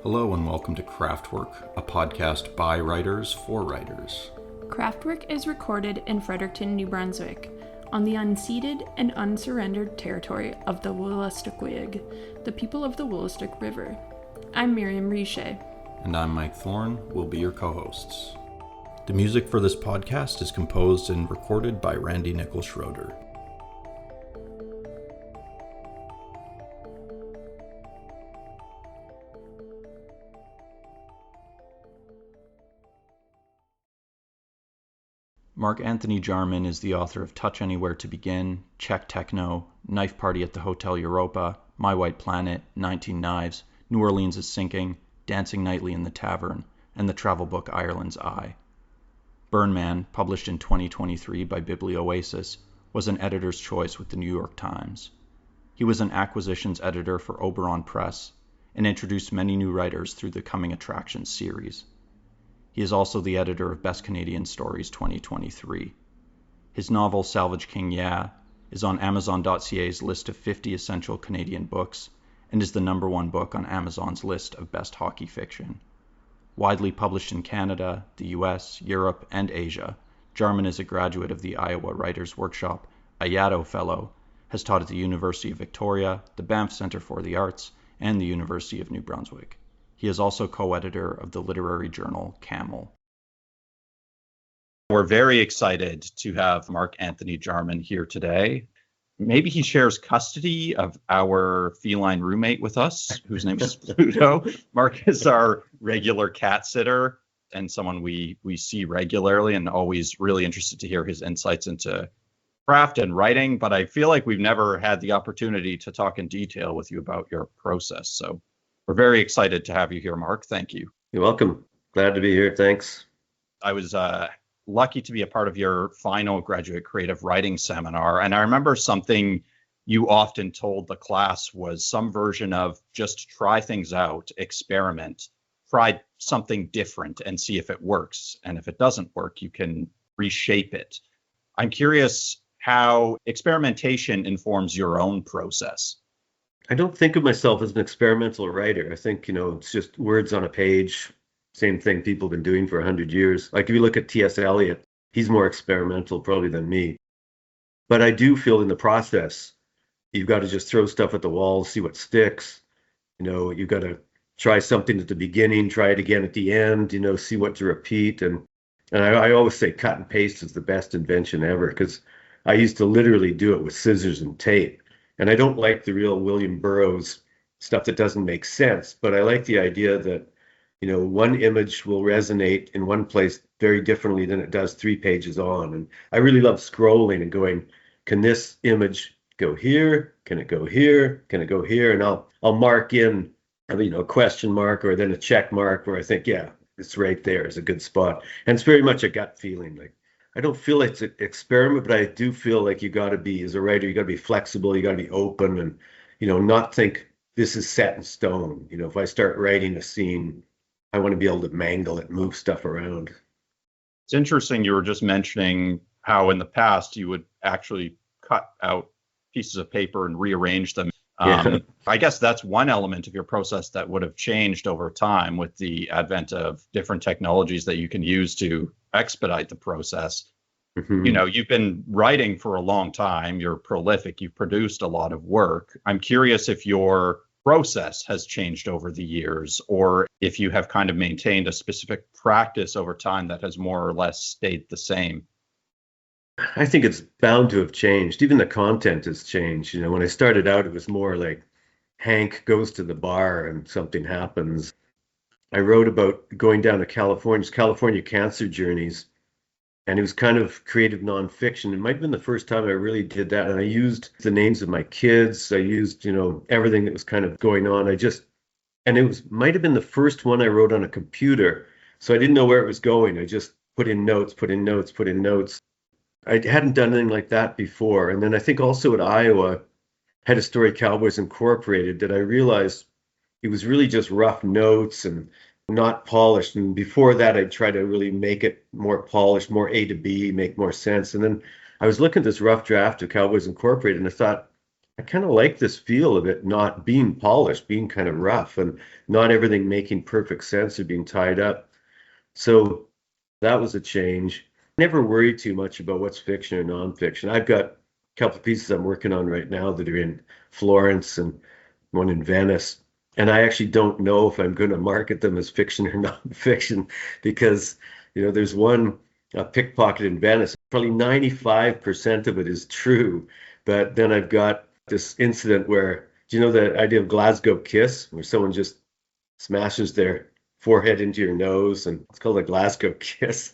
Hello and welcome to Craftwork, a podcast by writers for writers. Craftwork is recorded in Fredericton, New Brunswick, on the unceded and unsurrendered territory of the Wolastoqiyik, the people of the Wolastoq River. I'm Miriam Riche. And I'm Mike Thorne, we'll be your co-hosts. The music for this podcast is composed and recorded by Randy Nichols Schroeder. Mark Anthony Jarman is the author of Touch Anywhere to Begin, Czech Techno, Knife Party at the Hotel Europa, My White Planet, 19 Knives, New Orleans is Sinking, Dancing Nightly in the Tavern, and the travel book Ireland's Eye. Burn Man, published in 2023 by Biblioasis, was an editor's choice with the New York Times. He was an acquisitions editor for Oberon Press and introduced many new writers through the Coming Attractions series. He is also the editor of Best Canadian Stories 2023. His novel Salvage King Yeah is on Amazon.ca's list of 50 essential Canadian books and is the #1 book on Amazon's list of best hockey fiction. Widely published in Canada, the U.S., Europe, and Asia, Jarman is a graduate of the Iowa Writers' Workshop, a Yaddo Fellow, has taught at the University of Victoria, the Banff Centre for the Arts, and the University of New Brunswick. He is also co-editor of the literary journal Camel. We're very excited to have Mark Anthony Jarman here today. Maybe he shares custody of our feline roommate with us, whose name is Pluto. Mark is our regular cat sitter and someone we see regularly, and always really interested to hear his insights into craft and writing. But I feel like we've never had the opportunity to talk in detail with you about your process. So we're very excited to have you here, Mark. Thank you. You're welcome. Glad to be here. Thanks. I was lucky to be a part of your final graduate creative writing seminar. And I remember something you often told the class was some version of just try things out, experiment, try something different and see if it works. And if it doesn't work, you can reshape it. I'm curious how experimentation informs your own process. I don't think of myself as an experimental writer. I think, it's just words on a page. Same thing people have been doing for 100 years. Like if you look at T.S. Eliot, he's more experimental probably than me. But I do feel in the process, you've got to just throw stuff at the wall, see what sticks. You've got to try something at the beginning, try it again at the end, see what to repeat. And I always say cut and paste is the best invention ever, because I used to literally do it with scissors and tape. And I don't like the real William Burroughs stuff that doesn't make sense, but I like the idea that, one image will resonate in one place very differently than it does 3 pages on. And I really love scrolling and going, can this image go here? Can it go here? Can it go here? And I'll mark in, a question mark or then a check mark where I think, yeah, it's right there is a good spot. And it's very much a gut feeling. Like, I don't feel like it's an experiment, but I do feel like you got to be, as a writer, you got to be flexible, you got to be open and, not think this is set in stone. If I start writing a scene, I want to be able to mangle it, move stuff around. It's interesting. You were just mentioning how in the past you would actually cut out pieces of paper and rearrange them. I guess that's one element of your process that would have changed over time with the advent of different technologies that you can use to expedite the process. Mm-hmm. You've been writing for a long time. You're prolific. You've produced a lot of work. I'm curious if your process has changed over the years, or if you have kind of maintained a specific practice over time that has more or less stayed the same. I think it's bound to have changed. Even the content has changed. When I started out, it was more like Hank goes to the bar and something happens. I wrote about going down to California cancer journeys, and it was kind of creative nonfiction. It might have been the first time I really did that. And I used the names of my kids. I used, everything that was kind of going on. And it might have been the first one I wrote on a computer. So I didn't know where it was going. I just put in notes. I hadn't done anything like that before. And then I think also at Iowa, had a story, Cowboys Incorporated, that I realized it was really just rough notes and not polished. And before that, I'd try to really make it more polished, more A to B, make more sense. And then I was looking at this rough draft of Cowboys Incorporated, and I thought, I kind of like this feel of it not being polished, being kind of rough, and not everything making perfect sense or being tied up. So that was a change. Never worry too much about what's fiction or nonfiction. I've got a couple of pieces I'm working on right now that are in Florence and one in Venice. And I actually don't know if I'm going to market them as fiction or nonfiction because, there's one pickpocket in Venice. Probably 95% of it is true. But then I've got this incident where, do you know the idea of Glasgow kiss, where someone just smashes their forehead into your nose, and it's called a Glasgow kiss.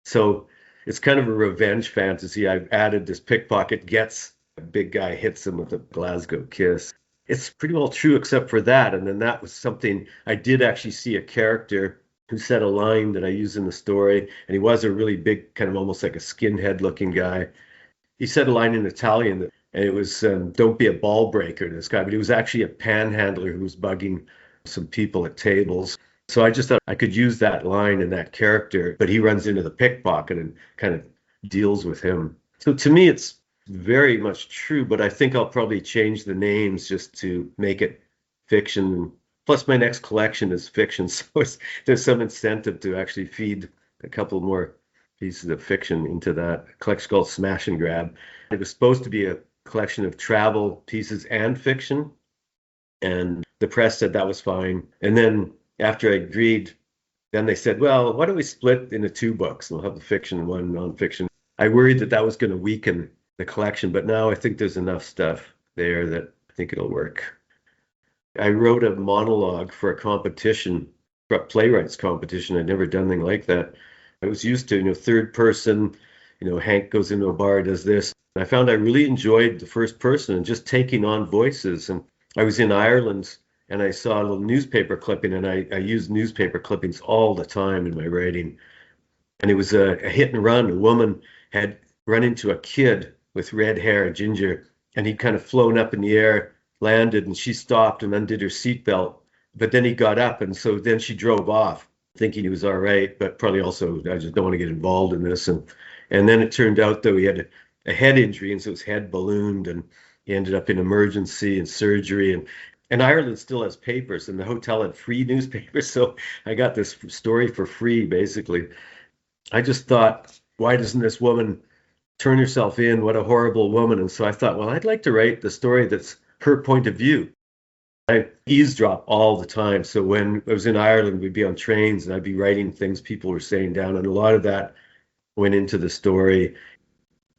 So it's kind of a revenge fantasy. I've added this pickpocket gets a big guy, hits him with a Glasgow kiss. It's pretty well true except for that. And then that was something I did actually see a character who said a line that I use in the story. And he was a really big, kind of almost like a skinhead looking guy. He said a line in Italian and it was, don't be a ball breaker, this guy. But he was actually a panhandler who was bugging some people at tables. So I just thought I could use that line and that character, but he runs into the pickpocket and kind of deals with him. So to me, it's very much true, but I think I'll probably change the names just to make it fiction. Plus, my next collection is fiction, so there's some incentive to actually feed a couple more pieces of fiction into that. A collection called Smash and Grab. It was supposed to be a collection of travel pieces and fiction, and the press said that was fine. And then after I agreed, then they said, well, why don't we split into 2 books? We'll have the fiction and one nonfiction. I worried that was going to weaken the collection, but now I think there's enough stuff there that I think it'll work. I wrote a monologue for a competition, for a playwrights competition. I'd never done anything like that. I was used to, third person, Hank goes into a bar, does this. I found I really enjoyed the first person and just taking on voices. And I was in Ireland and I saw a little newspaper clipping, and I use newspaper clippings all the time in my writing. And it was a hit and run. A woman had run into a kid with red hair, ginger, and he'd kind of flown up in the air, landed, and she stopped and undid her seatbelt. But then he got up, and so then she drove off, thinking he was all right, but probably also, I just don't want to get involved in this. And then it turned out, though, he had a head injury, and so his head ballooned, and he ended up in emergency and surgery. And Ireland still has papers, and the hotel had free newspapers, so I got this story for free, basically. I just thought, why doesn't this woman turn herself in? What a horrible woman. And so I thought, well, I'd like to write the story that's her point of view. I eavesdrop all the time. So when I was in Ireland, we'd be on trains and I'd be writing things people were saying down. And a lot of that went into the story.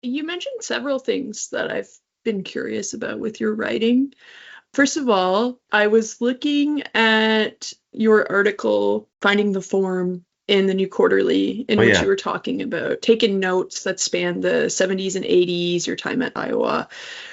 You mentioned several things that I've been curious about with your writing. First of all, I was looking at your article, Finding the Form, in the New Quarterly, in which you were talking about taking notes that span the 70s and 80s, your time at Iowa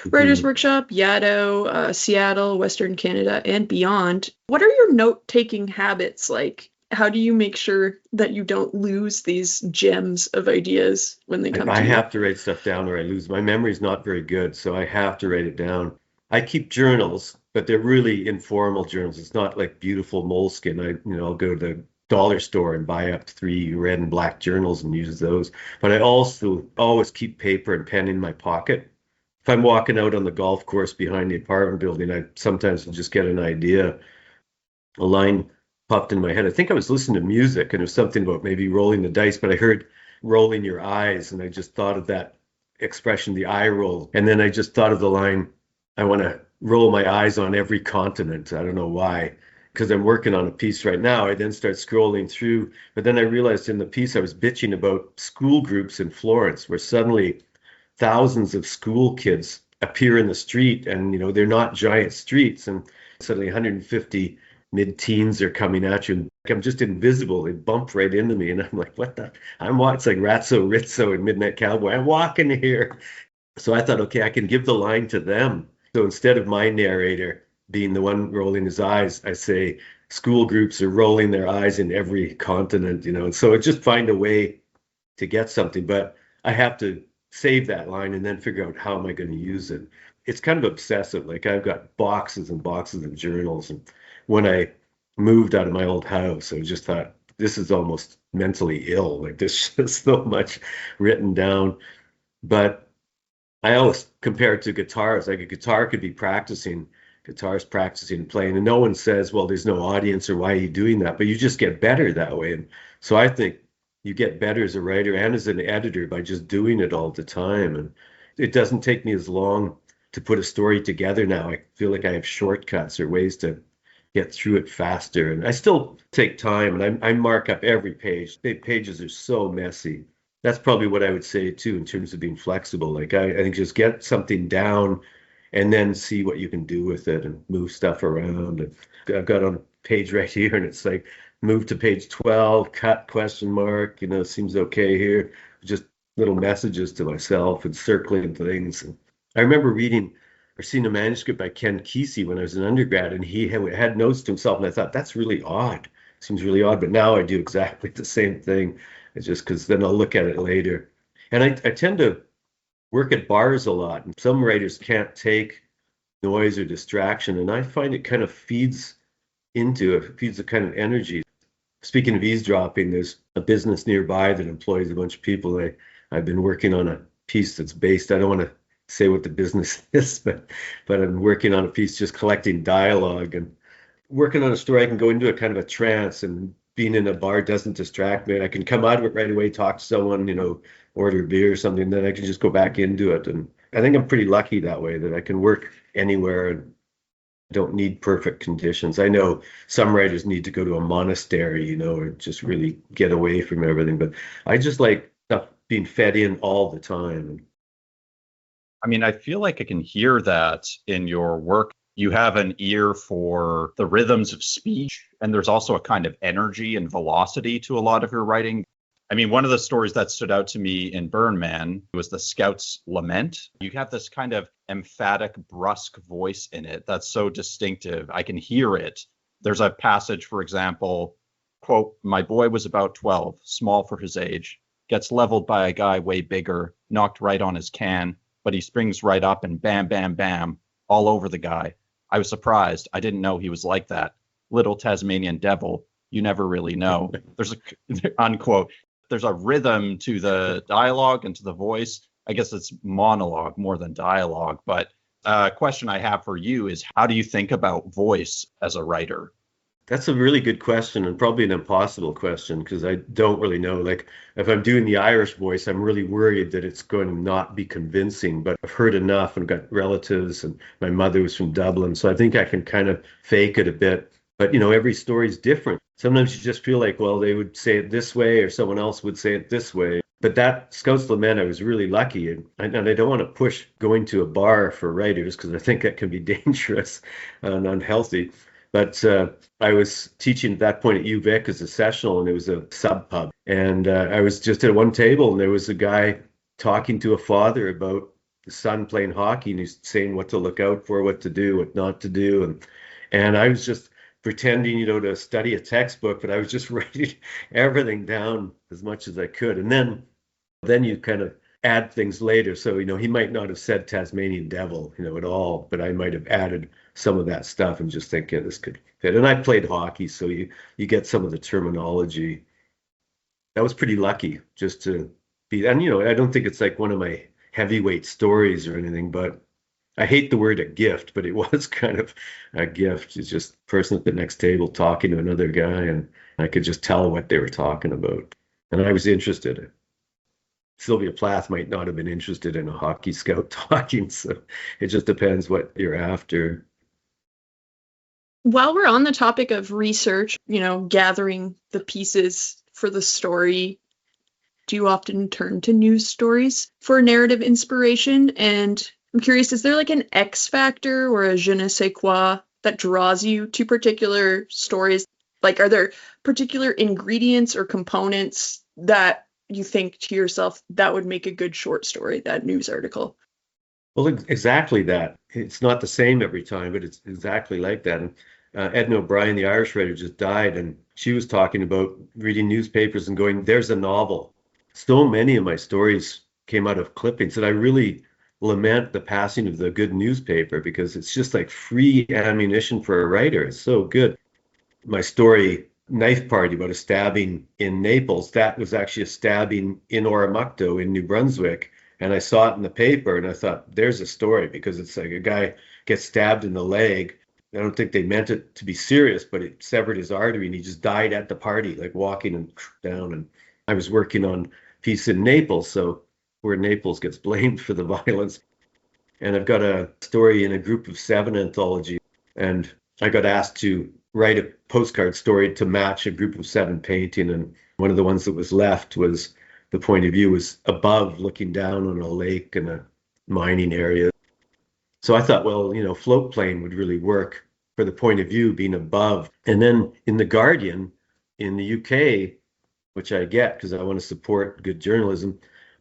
Writers Workshop, Yaddo, Seattle, Western Canada, and beyond. What are your note-taking habits like? How do you make sure that you don't lose these gems of ideas when they come to you? I have to write stuff down or I lose. My memory's not very good, so I have to write it down. I keep journals, but they're really informal journals. It's not like beautiful moleskin. I'll go to the dollar store and buy up 3 red and black journals and use those. But I also always keep paper and pen in my pocket. If I'm walking out on the golf course behind the apartment building, I sometimes will just get an idea. A line popped in my head. I think I was listening to music and it was something about maybe rolling the dice, but I heard rolling your eyes and I just thought of that expression, the eye roll. And then I just thought of the line, I want to roll my eyes on every continent. I don't know why. Because I'm working on a piece right now, I then start scrolling through. But then I realized in the piece I was bitching about school groups in Florence, where suddenly thousands of school kids appear in the street, and they're not giant streets, and suddenly 150 mid-teens are coming at you, and I'm just invisible. They bump right into me, and I'm like, what the? It's like Ratso Rizzo in Midnight Cowboy. I'm walking here. So I thought, okay, I can give the line to them. So instead of my narrator being the one rolling his eyes, I say school groups are rolling their eyes in every continent, and so I just find a way to get something, but I have to save that line and then figure out how am I going to use it. It's kind of obsessive. Like I've got boxes and boxes of journals, and when I moved out of my old house, I just thought, this is almost mentally ill. Like there's just so much written down. But I always compare it to guitars. Like a guitar could be guitars practicing and playing, and no one says, well, there's no audience or why are you doing that? But you just get better that way. And so I think you get better as a writer and as an editor by just doing it all the time. And it doesn't take me as long to put a story together now. I feel like I have shortcuts or ways to get through it faster. And I still take time and I mark up every page. The pages are so messy. That's probably what I would say too in terms of being flexible. Like I think just get something down and then see what you can do with it and move stuff around. And I've got on a page right here and it's like move to page 12, cut question mark, seems okay here. Just little messages to myself and circling things. And I remember reading or seeing a manuscript by Ken Kesey when I was an undergrad, and he had notes to himself, and I thought, that's really odd. Seems really odd, but now I do exactly the same thing. It's just because then I'll look at it later. And I tend to work at bars a lot, and some writers can't take noise or distraction, and I find it kind of feeds a kind of energy. Speaking of eavesdropping, there's a business nearby that employs a bunch of people. I've been working on a piece that's based, I don't want to say what the business is, but I'm working on a piece just collecting dialogue and working on a story. I can go into a kind of a trance, and being in a bar doesn't distract me. I can come out of it right away, talk to someone, order a beer or something, then I can just go back into it. And I think I'm pretty lucky that way, that I can work anywhere and don't need perfect conditions. I know some writers need to go to a monastery, or just really get away from everything, but I just like stuff being fed in all the time. I mean, I feel like I can hear that in your work. You have an ear for the rhythms of speech, and there's also a kind of energy and velocity to a lot of your writing. I mean, one of the stories that stood out to me in Burn Man was the Scout's Lament. You have this kind of emphatic, brusque voice in it that's so distinctive. I can hear it. There's a passage, for example, quote, "My boy was about 12, small for his age, gets leveled by a guy way bigger, knocked right on his can, but he springs right up and bam, bam, bam, all over the guy. I was surprised. I didn't know he was like that. Little Tasmanian devil. You never really know." There's a unquote. There's a rhythm to the dialogue and to the voice. I guess it's monologue more than dialogue. But a question I have for you is, how do you think about voice as a writer? That's a really good question, and probably an impossible question, because I don't really know. Like, if I'm doing the Irish voice, I'm really worried that it's going to not be convincing, but I've heard enough and got relatives, and my mother was from Dublin, so I think I can kind of fake it a bit. But, every story is different. Sometimes you just feel like, well, they would say it this way, or someone else would say it this way. But that Scout's Lament, I was really lucky. And I don't want to push going to a bar for writers, because I think that can be dangerous and unhealthy. But I was teaching at that point at U.S.A as a sessional, and it was a sub pub. And I was just at one table, and there was a guy talking to a father about the son playing hockey, and he's saying what to look out for, what to do, what not to do. And I was just pretending, to study a textbook, but I was just writing everything down as much as I could. And then you kind of add things later. So, he might not have said Tasmanian devil, at all, but I might have added some of that stuff and just think, yeah, this could fit. And I played hockey, so you get some of the terminology. That was pretty lucky just to be, and, I don't think it's like one of my heavyweight stories or anything, but I hate the word a gift, but it was kind of a gift. It's just a person at the next table talking to another guy, and I could just tell what they were talking about. And I was interested. Sylvia Plath might not have been interested in a hockey scout talking, so it just depends what you're after. While we're on the topic of research, gathering the pieces for the story, do you often turn to news stories for narrative inspiration? And I'm curious, is there like an X factor or a je ne sais quoi that draws you to particular stories? Like, are there particular ingredients or components that you think to yourself that would make a good short story, that news article? Well, exactly that. It's not the same every time, but it's exactly like that. And Edna O'Brien, the Irish writer, just died, and she was talking about reading newspapers and going, there's a novel. So many of my stories came out of clippings that I really lament the passing of the good newspaper, because it's just like free ammunition for a writer. It's so good. My story, Knife Party, about a stabbing in Naples, that was actually a stabbing in Oromocto in New Brunswick. And I saw it in the paper and I thought, there's a story, because it's like a guy gets stabbed in the leg. I don't think they meant it to be serious, but it severed his artery and he just died at the party, like walking and down. And I was working on a piece in Naples, so where Naples gets blamed for the violence. And I've got a story in a Group of Seven anthology, and I got asked to write a postcard story to match a Group of Seven painting. And one of the ones that was left was the point of view was above, looking down on a lake and a mining area. So I thought, well, float plane would really work for the point of view being above. And then in The Guardian in the UK, which I get because I want to support good journalism,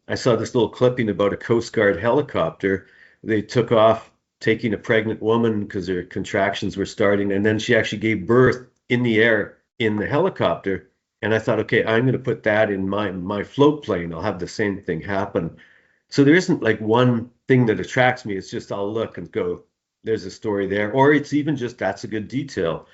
I saw this little clipping about a Coast Guard helicopter. They took off taking a pregnant woman because her contractions were starting, and then she actually gave birth in the air in the helicopter. And I thought, okay, I'm going to put that in my float plane. I'll have the same thing happen. So there isn't like one thing that attracts me. It's just I'll look and go, there's a story there. Or it's even just that's a good detail.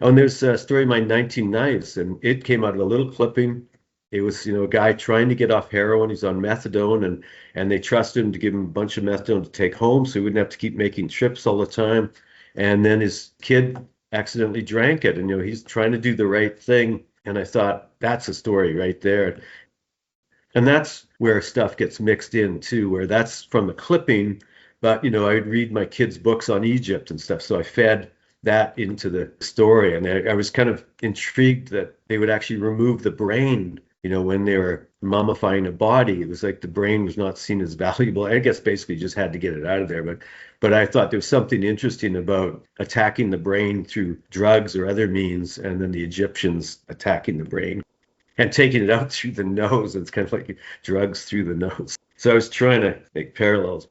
Oh, and there's a story, My 19 Knives, and it came out of a little clipping. It was, a guy trying to get off heroin. He's on methadone, and they trusted him to give him a bunch of methadone to take home so he wouldn't have to keep making trips all the time. And then his kid accidentally drank it, and he's trying to do the right thing. And I thought, that's a story right there. And that's where stuff gets mixed in too, where that's from the clipping. But, I'd read my kids' books on Egypt and stuff. So I fed that into the story. And I was kind of intrigued that they would actually remove the brain, when they were mummifying a body. It was like the brain was not seen as valuable. I guess basically just had to get it out of there. But I thought there was something interesting about attacking the brain through drugs or other means, and then the Egyptians attacking the brain and taking it out through the nose. It's kind of like drugs through the nose. So I was trying to make parallels.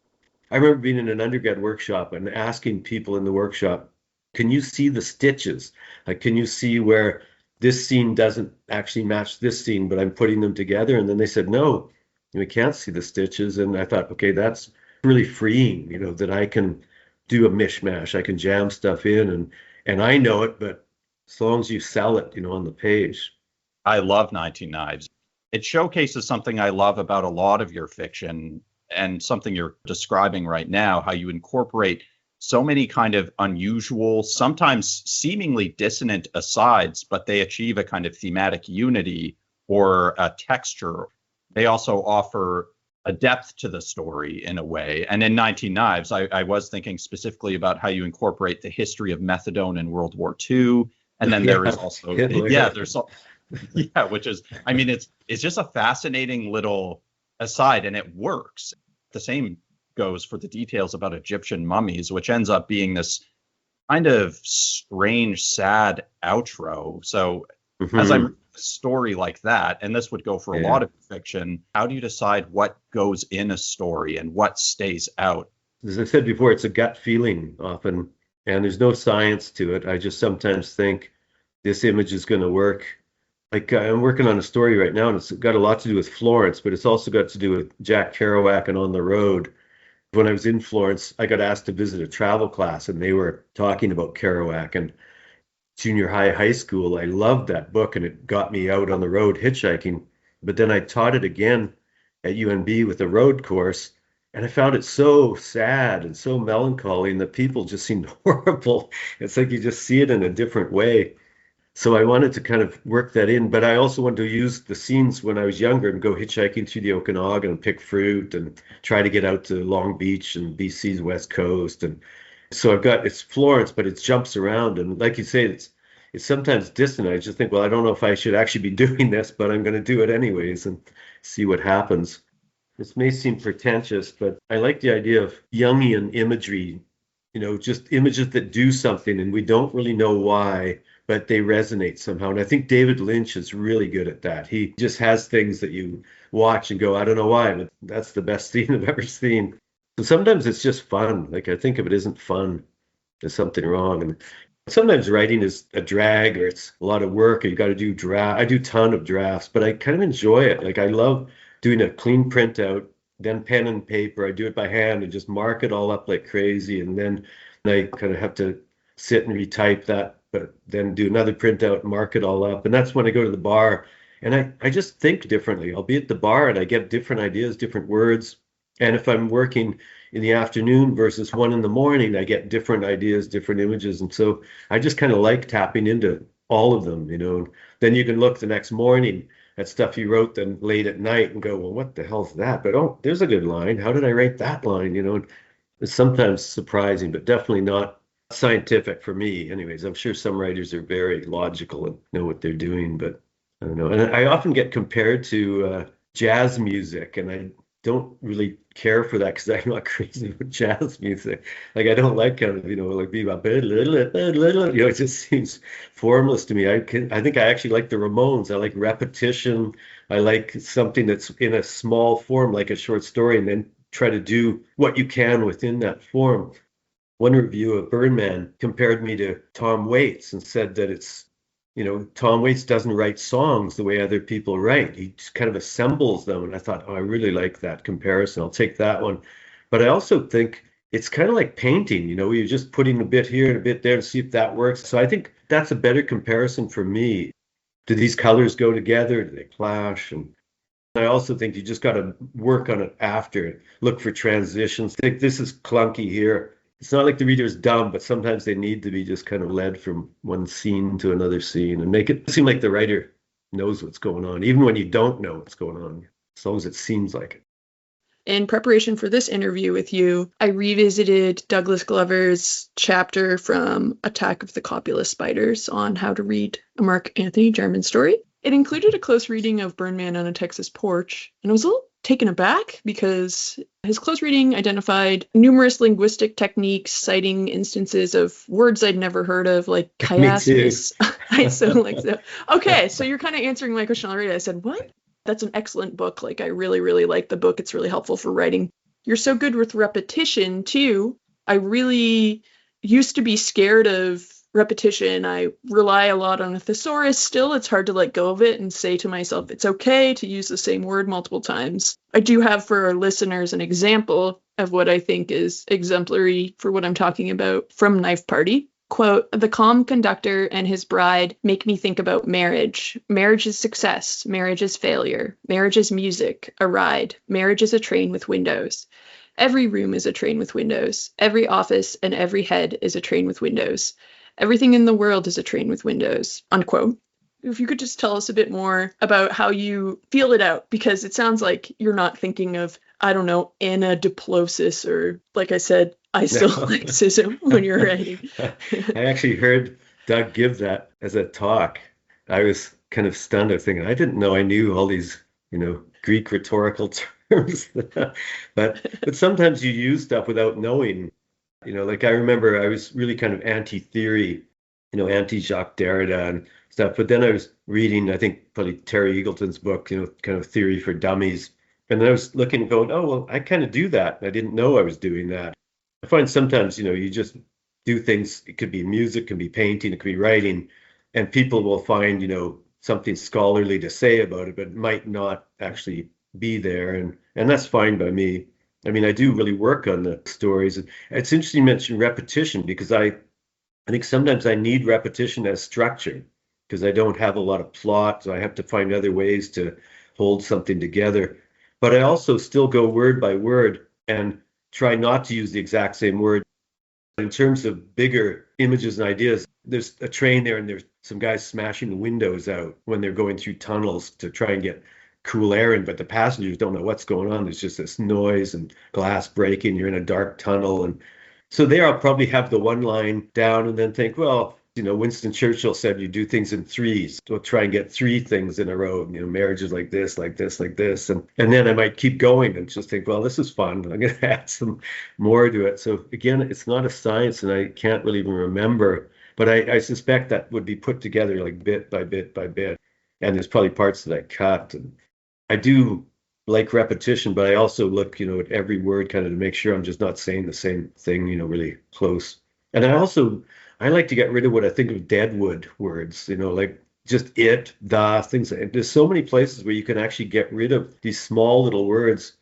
I remember being in an undergrad workshop and asking people in the workshop, can you see the stitches? Like, can you see where this scene doesn't actually match this scene, but I'm putting them together? And then they said, no, we can't see the stitches. And I thought, okay, that's really freeing, that I can do a mishmash. I can jam stuff in and I know it, but as long as you sell it, on the page. I love 19 Knives. It showcases something I love about a lot of your fiction and something you're describing right now, how you incorporate so many kind of unusual, sometimes seemingly dissonant asides, but they achieve a kind of thematic unity or a texture. They also offer a depth to the story in a way. And in 19 Knives, I was thinking specifically about how you incorporate the history of methadone in World War II. And then there is also, which is, I mean, it's just a fascinating little aside, and it works. The same goes for the details about Egyptian mummies, which ends up being this kind of strange, sad outro. So as I'm reading a story like that, and this would go for a lot of fiction, how do you decide what goes in a story and what stays out? As I said before, it's a gut feeling often, and there's no science to it. I just sometimes think this image is going to work. Like I'm working on a story right now, and it's got a lot to do with Florence, but it's also got to do with Jack Kerouac and On the Road. When I was in Florence, I got asked to visit a travel class, and they were talking about Kerouac and junior high school. I loved that book, and it got me out on the road hitchhiking. But then I taught it again at UNB with a road course, and I found it so sad and so melancholy, and the people just seemed horrible. It's like you just see it in a different way. So I wanted to kind of work that in, but I also wanted to use the scenes when I was younger and go hitchhiking through the Okanagan and pick fruit and try to get out to Long Beach and BC's West Coast. And so it's Florence, but it jumps around. And like you say, it's sometimes distant. I just think, well, I don't know if I should actually be doing this, but I'm going to do it anyways and see what happens. This may seem pretentious, but I like the idea of Jungian imagery, just images that do something and we don't really know why, but they resonate somehow. And I think David Lynch is really good at that. He just has things that you watch and go, I don't know why, but that's the best scene I've ever seen. So sometimes it's just fun. Like I think if it isn't fun, there's something wrong. And sometimes writing is a drag or it's a lot of work. Or you got to do draft. I do a ton of drafts, but I kind of enjoy it. Like I love doing a clean printout, then pen and paper. I do it by hand and just mark it all up like crazy. And then I kind of have to sit and retype that, but then do another printout, mark it all up. And that's when I go to the bar and I just think differently. I'll be at the bar and I get different ideas, different words. And if I'm working in the afternoon versus 1 in the morning, I get different ideas, different images. And so I just kind of like tapping into all of them, you know. Then you can look the next morning at stuff you wrote then late at night and go, well, what the hell's that? But oh, there's a good line. How did I write that line? You know, it's sometimes surprising, but definitely not scientific for me. Anyways, I'm sure some writers are very logical and know what they're doing, but I don't know. And I often get compared to jazz music, and I don't really care for that because I'm not crazy with jazz music. Like I don't like kind of, you know, like bebop, you know, it just seems formless to me. I think I actually like the Ramones. I like repetition. I like something that's in a small form, like a short story, and then try to do what you can within that form. One review of Birdman compared me to Tom Waits and said that it's, you know, Tom Waits doesn't write songs the way other people write. He just kind of assembles them. And I thought, oh, I really like that comparison. I'll take that one. But I also think it's kind of like painting, you know, you're just putting a bit here and a bit there to see if that works. So I think that's a better comparison for me. Do these colors go together? Do they clash? And I also think you just got to work on it after, look for transitions. Think this is clunky here. It's not like the reader's dumb, but sometimes they need to be just kind of led from one scene to another scene and make it seem like the writer knows what's going on, even when you don't know what's going on, as long as it seems like it. In preparation for this interview with you, I revisited Douglas Glover's chapter from Attack of the Copula Spiders on how to read a Mark Anthony Jarman story. It included a close reading of Birdman on a Texas Porch, and I was a little taken aback because his close reading identified numerous linguistic techniques, citing instances of words I'd never heard of, like chiasmus. Okay, so you're kind of answering my question already. I said, what? That's an excellent book. Like, I really, really like the book. It's really helpful for writing. You're so good with repetition, too. I really used to be scared of repetition. I rely a lot on a thesaurus still. It's hard to let go of it and say to myself, it's okay to use the same word multiple times. I do have for our listeners an example of what I think is exemplary for what I'm talking about from Knife Party. Quote, the calm conductor and his bride make me think about marriage. Marriage is success. Marriage is failure. Marriage is music, a ride. Marriage is a train with windows. Every room is a train with windows. Every office and every head is a train with windows. Everything in the world is a train with windows, unquote. If you could just tell us a bit more about how you feel it out, because it sounds like you're not thinking of, I don't know, anadiplosis or, like I said, isolexism when you're writing. I actually heard Doug give that as a talk. I was kind of stunned. I was thinking, I didn't know I knew all these, you know, Greek rhetorical terms. but sometimes you use stuff without knowing. You know, like I remember I was really kind of anti-theory, you know, anti-Jacques Derrida and stuff. But then I was reading, I think, probably Terry Eagleton's book, you know, kind of Theory for Dummies. And then I was looking and going, oh, well, I kind of do that. I didn't know I was doing that. I find sometimes, you know, you just do things. It could be music, it could be painting, it could be writing. And people will find, you know, something scholarly to say about it, but it might not actually be there. And that's fine by me. I mean, I do really work on the stories. It's interesting you mentioned repetition because I think sometimes I need repetition as structure because I don't have a lot of plot. So I have to find other ways to hold something together. But I also still go word by word and try not to use the exact same word. In terms of bigger images and ideas, there's a train there and there's some guys smashing the windows out when they're going through tunnels to try and get cool air in, but the passengers don't know what's going on. There's just this noise and glass breaking. You're in a dark tunnel. And so there I'll probably have the one line down and then think, well, you know, Winston Churchill said you do things in threes. We'll try and get three things in a row. You know, marriage is like this, like this, like this. And then I might keep going and just think, well, this is fun. I'm going to add some more to it. So again, it's not a science and I can't really even remember, but I suspect that would be put together like bit by bit by bit. And there's probably parts that I cut. And I do like repetition, but I also look, you know, at every word kind of to make sure I'm just not saying the same thing, you know, really close. And I like to get rid of what I think of deadwood words, you know, like just it, the, things. There's so many places where you can actually get rid of these small little words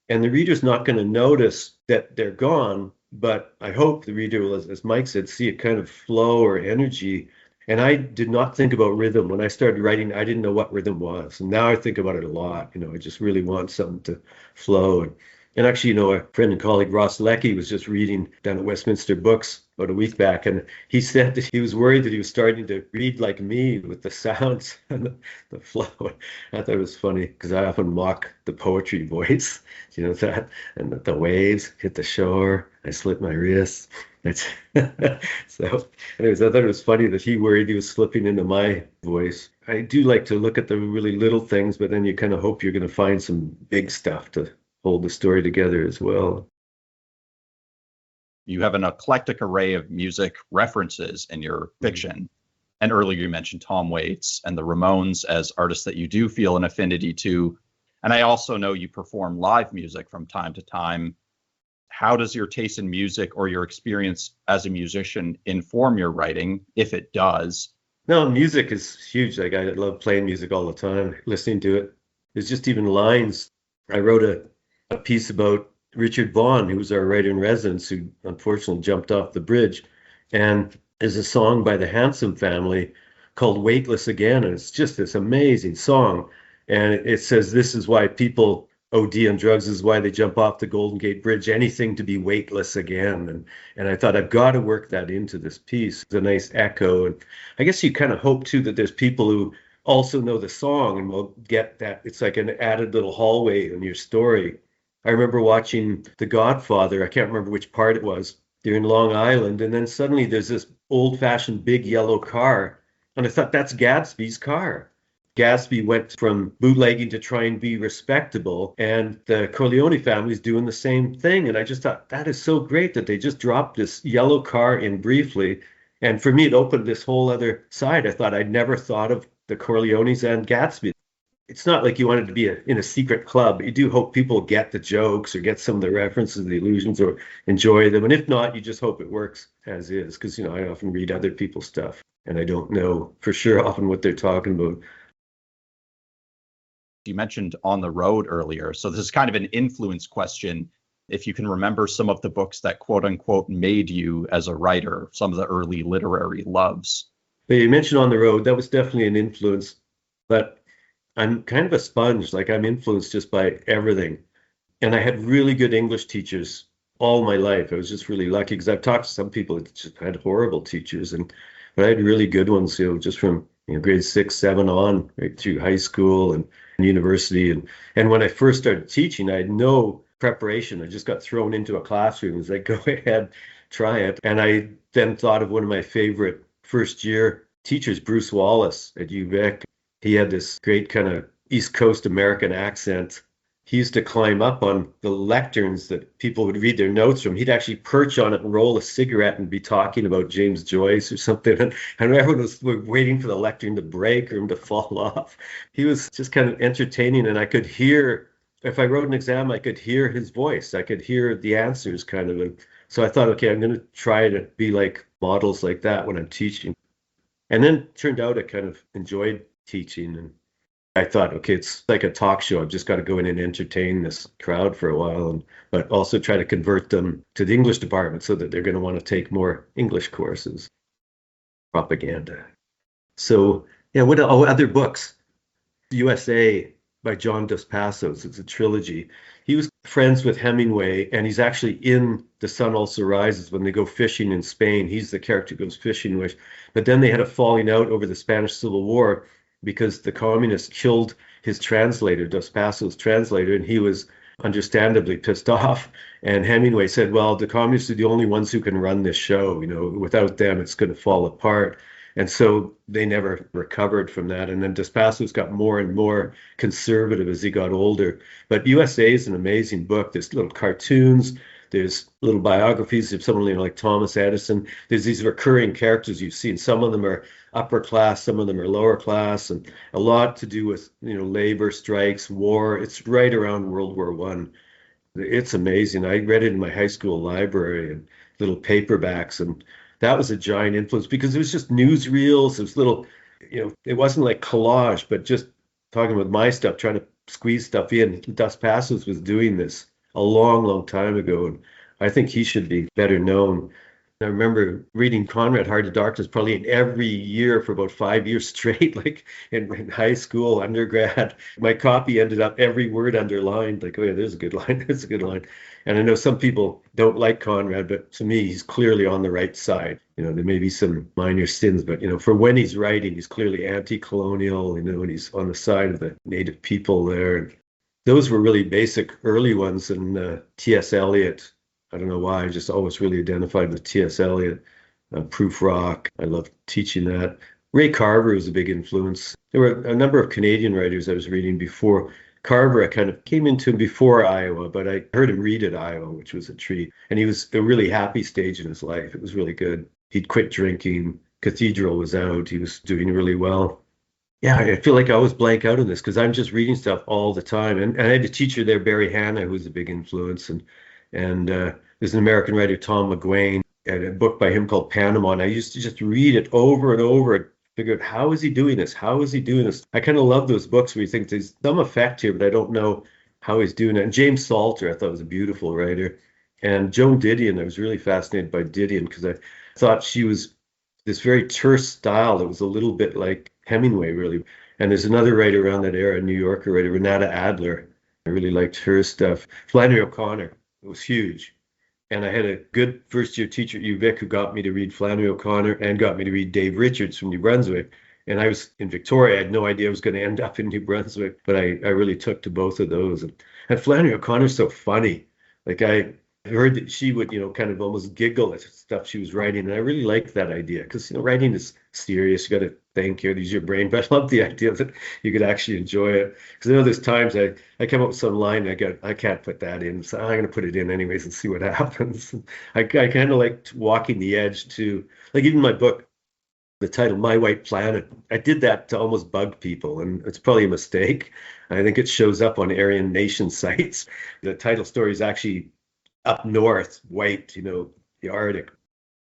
and the reader's not going to notice that they're gone. But I hope the reader will, as Mike said, see a kind of flow or energy. And I did not think about rhythm. When I started writing, I didn't know what rhythm was. And now I think about it a lot. You know, I just really want something to flow. And actually, a friend and colleague, Ross Leckie, was just reading down at Westminster Books about a week back, and he said that he was worried that he was starting to read like me with the sounds and the flow. I thought it was funny because I often mock the poetry voice, that, and the waves hit the shore, I slit my wrists. So, anyways, I thought it was funny that he worried he was slipping into my voice. I do like to look at the really little things, but then you kind of hope you're going to find some big stuff to hold the story together as well. You have an eclectic array of music references in your fiction. And earlier you mentioned Tom Waits and the Ramones as artists that you do feel an affinity to. And I also know you perform live music from time to time. How does your taste in music or your experience as a musician inform your writing, if it does? No, music is huge. Like, I love playing music all the time, listening to it. There's just even lines. I wrote a piece about Richard Vaughan, who was our writer in residence, who unfortunately jumped off the bridge. And there's a song by the Handsome Family called Weightless Again. And it's just this amazing song. And it says, this is why people OD on drugs, is why they jump off the Golden Gate Bridge, anything to be weightless again. And I thought, I've got to work that into this piece. It's a nice echo. And I guess you kind of hope, too, that there's people who also know the song and will get that. It's like an added little hallway in your story. I remember watching The Godfather. I can't remember which part it was. They're in Long Island, and then suddenly there's this old-fashioned big yellow car, and I thought, that's Gatsby's car. Gatsby went from bootlegging to try and be respectable, and the Corleone family's doing the same thing. And I just thought, that is so great that they just dropped this yellow car in briefly. And for me, it opened this whole other side. I thought I'd never thought of the Corleones and Gatsby. It's not like you wanted to be in a secret club. You do hope people get the jokes or get some of the references, the allusions, or enjoy them. And if not, you just hope it works as is. Because, I often read other people's stuff, and I don't know for sure often what they're talking about. You mentioned On the Road earlier. So this is kind of an influence question. If you can remember some of the books that quote unquote made you as a writer, some of the early literary loves. But you mentioned On the Road. That was definitely an influence. But I'm kind of a sponge. Like, I'm influenced just by everything. And I had really good English teachers all my life. I was just really lucky because I've talked to some people that just had horrible teachers, but I had really good ones, just from grade 6, 7 on, right through high school and university. And when I first started teaching, I had no preparation. I just got thrown into a classroom. It was like, go ahead, try it. And I then thought of one of my favorite first year teachers, Bruce Wallace at U.S.A. He had this great kind of East Coast American accent. He used to climb up on the lecterns that people would read their notes from. He'd actually perch on it and roll a cigarette and be talking about James Joyce or something. And everyone was waiting for the lectern to break or him to fall off. He was just kind of entertaining, and I could hear, if I wrote an exam, I could hear his voice. I could hear the answers kind of. And so I thought, okay, I'm going to try to be like models like that when I'm teaching. And then it turned out I kind of enjoyed teaching, and I thought, okay, it's like a talk show. I've just got to go in and entertain this crowd for a while, but also try to convert them to the English department so that they're going to want to take more English courses. Propaganda. So, yeah, what other books? U.S.A. by John Dos Passos. It's a trilogy. He was friends with Hemingway, and he's actually in The Sun Also Rises when they go fishing in Spain. He's the character who goes fishing with. But then they had a falling out over the Spanish Civil War, because the communists killed his translator, Dos Passos' translator, and he was understandably pissed off. And Hemingway said, well, the communists are the only ones who can run this show. Without them, it's going to fall apart. And so they never recovered from that. And then Dos Passos got more and more conservative as he got older. But U.S.A. is an amazing book. There's little cartoons. There's little biographies of someone like Thomas Edison. There's these recurring characters you've seen. Some of them are upper class, some of them are lower class, and a lot to do with labor strikes, war. It's right around World War I. It's amazing. I read it in my high school library and little paperbacks, and that was a giant influence because it was just newsreels. It was little, it wasn't like collage, but just talking about my stuff, trying to squeeze stuff in. Dos Passos was doing this a long, long time ago, and I think he should be better known. I remember reading Conrad, Heart of Darkness, probably in every year for about 5 years straight, like in high school, undergrad. My copy ended up every word underlined, like, oh yeah, there's a good line, there's a good line. And I know some people don't like Conrad, but to me, he's clearly on the right side. There may be some minor sins, but, for when he's writing, he's clearly anti-colonial, and he's on the side of the native people there. And those were really basic early ones. And T.S. Eliot, I don't know why, I just always really identified with T.S. Eliot. Prufrock, I loved teaching that. Ray Carver was a big influence. There were a number of Canadian writers I was reading before. Carver, I kind of came into him before Iowa, but I heard him read at Iowa, which was a treat. And he was a really happy stage in his life. It was really good. He'd quit drinking. Cathedral was out. He was doing really well. Yeah, I feel like I always blank out on this because I'm just reading stuff all the time. And I had a teacher there, Barry Hanna, who was a big influence. And there's an American writer, Tom McGuane, and a book by him called Panama. And I used to just read it over and over and figure out, how is he doing this? How is he doing this? I kind of love those books where you think there's some effect here, but I don't know how he's doing it. And James Salter, I thought was a beautiful writer. And Joan Didion, I was really fascinated by Didion because I thought she was this very terse style that was a little bit like Hemingway, really. And there's another writer around that era, a New Yorker writer, Renata Adler. I really liked her stuff. Flannery O'Connor, it was huge. And I had a good first-year teacher at UVic who got me to read Flannery O'Connor and got me to read Dave Richards from New Brunswick. And I was in Victoria. I had no idea I was going to end up in New Brunswick, but I really took to both of those. And Flannery O'Connor's so funny. Like I heard that she would, kind of almost giggle at stuff she was writing. And I really liked that idea because, writing is serious. You got to think here, use your brain. But I love the idea that you could actually enjoy it. Because I know there's times I come up with some line, I can't put that in. So I'm going to put it in anyways and see what happens. I kind of like walking the edge too. Like even my book, the title, My White Planet, I did that to almost bug people. And it's probably a mistake. I think it shows up on Aryan Nation sites. The title story is actually up north, white, the Arctic.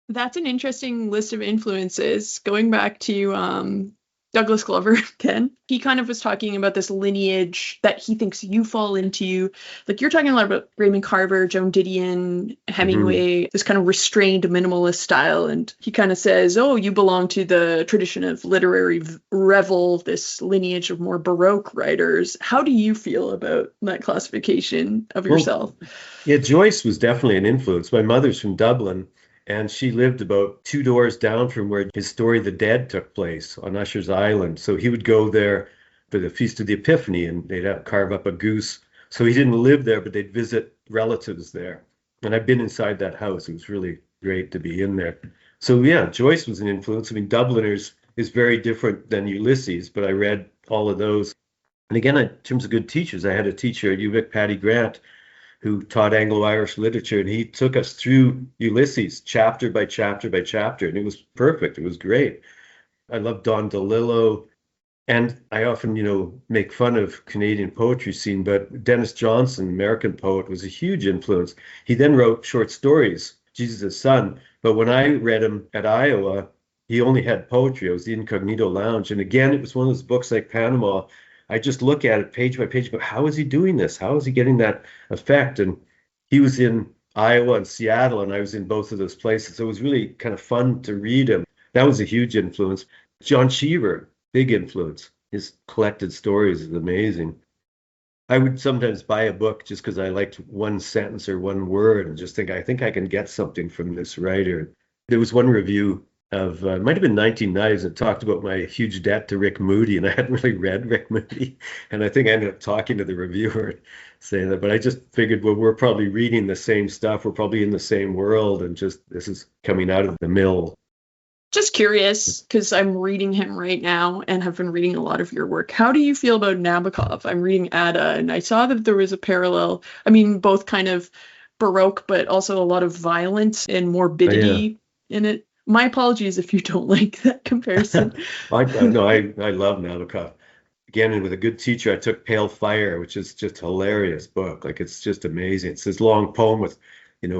That's an interesting list of influences. Going back to Douglas Glover again, he kind of was talking about this lineage that he thinks you fall into. Like you're talking a lot about Raymond Carver, Joan Didion, Hemingway, this kind of restrained minimalist style. And he kind of says, oh, you belong to the tradition of literary revel, this lineage of more Baroque writers. How do you feel about that classification of yourself? Yeah, Joyce was definitely an influence. My mother's from Dublin. And she lived about 2 doors down from where his story, The Dead, took place on Usher's Island. So he would go there for the Feast of the Epiphany and they'd carve up a goose. So he didn't live there, but they'd visit relatives there. And I've been inside that house. It was really great to be in there. So yeah, Joyce was an influence. I mean, Dubliners is very different than Ulysses, but I read all of those. And again, in terms of good teachers, I had a teacher at UVic, Patty Grant, who taught Anglo-Irish literature, and he took us through Ulysses chapter by chapter by chapter, and it was perfect. It was great. I love Don DeLillo, and I often, make fun of Canadian poetry scene, but Denis Johnson, American poet, was a huge influence. He then wrote short stories, Jesus' Son, but when I read him at Iowa, he only had poetry. It was the Incognito Lounge, and again, it was one of those books like Panama. I just look at it page by page, but how is he doing this? How is he getting that effect? And he was in Iowa and Seattle, and I was in both of those places. So it was really kind of fun to read him. That was a huge influence. John Cheever, big influence. His collected stories is amazing. I would sometimes buy a book just because I liked one sentence or one word and just think, I think I can get something from this writer. There was one review of it might have been 1990s that talked about my huge debt to Rick Moody, and I hadn't really read Rick Moody, and I think I ended up talking to the reviewer saying that, but I just figured, well, we're probably reading the same stuff, we're probably in the same world, and just this is coming out of the mill. Just curious, because I'm reading him right now and have been reading a lot of your work. How do you feel about Nabokov? I'm reading Ada, and I saw that there was a parallel. I mean, both kind of Baroque, but also a lot of violence and morbidity in it. My apologies if you don't like that comparison. I love Nabokov. Again, and with a good teacher, I took Pale Fire, which is just a hilarious book. Like, it's just amazing. It's this long poem with,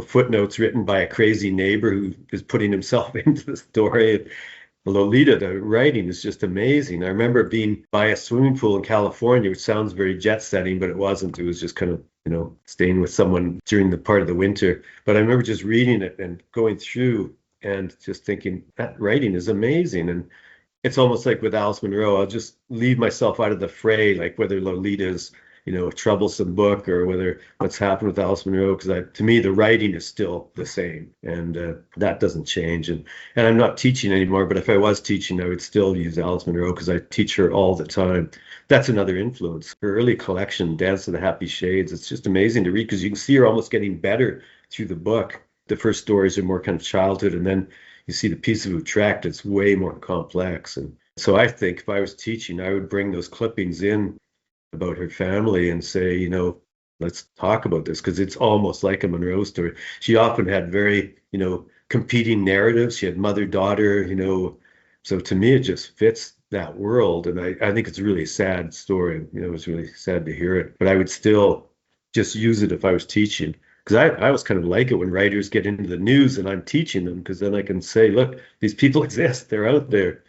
footnotes written by a crazy neighbor who is putting himself into the story. Lolita, the writing is just amazing. I remember being by a swimming pool in California, which sounds very jet setting, but it wasn't. It was just kind of, staying with someone during the part of the winter. But I remember just reading it and going through and just thinking that writing is amazing. And it's almost like with Alice Munro, I'll just leave myself out of the fray, like whether Lolita's, a troublesome book or whether what's happened with Alice Munro, because to me, the writing is still the same, and that doesn't change. And I'm not teaching anymore, but if I was teaching, I would still use Alice Munro because I teach her all the time. That's another influence. Her early collection, Dance of the Happy Shades, it's just amazing to read because you can see her almost getting better through the book. The first stories are more kind of childhood, and then you see the piece of Utrecht, it's way more complex. And so I think if I was teaching, I would bring those clippings in about her family and say, let's talk about this, because it's almost like a Munro story. She often had very, competing narratives. She had mother-daughter, so to me, it just fits that world. And I think it's a really sad story. It's really sad to hear it, but I would still just use it if I was teaching. Because I always kind of like it when writers get into the news and I'm teaching them, because then I can say, look, these people exist. They're out there.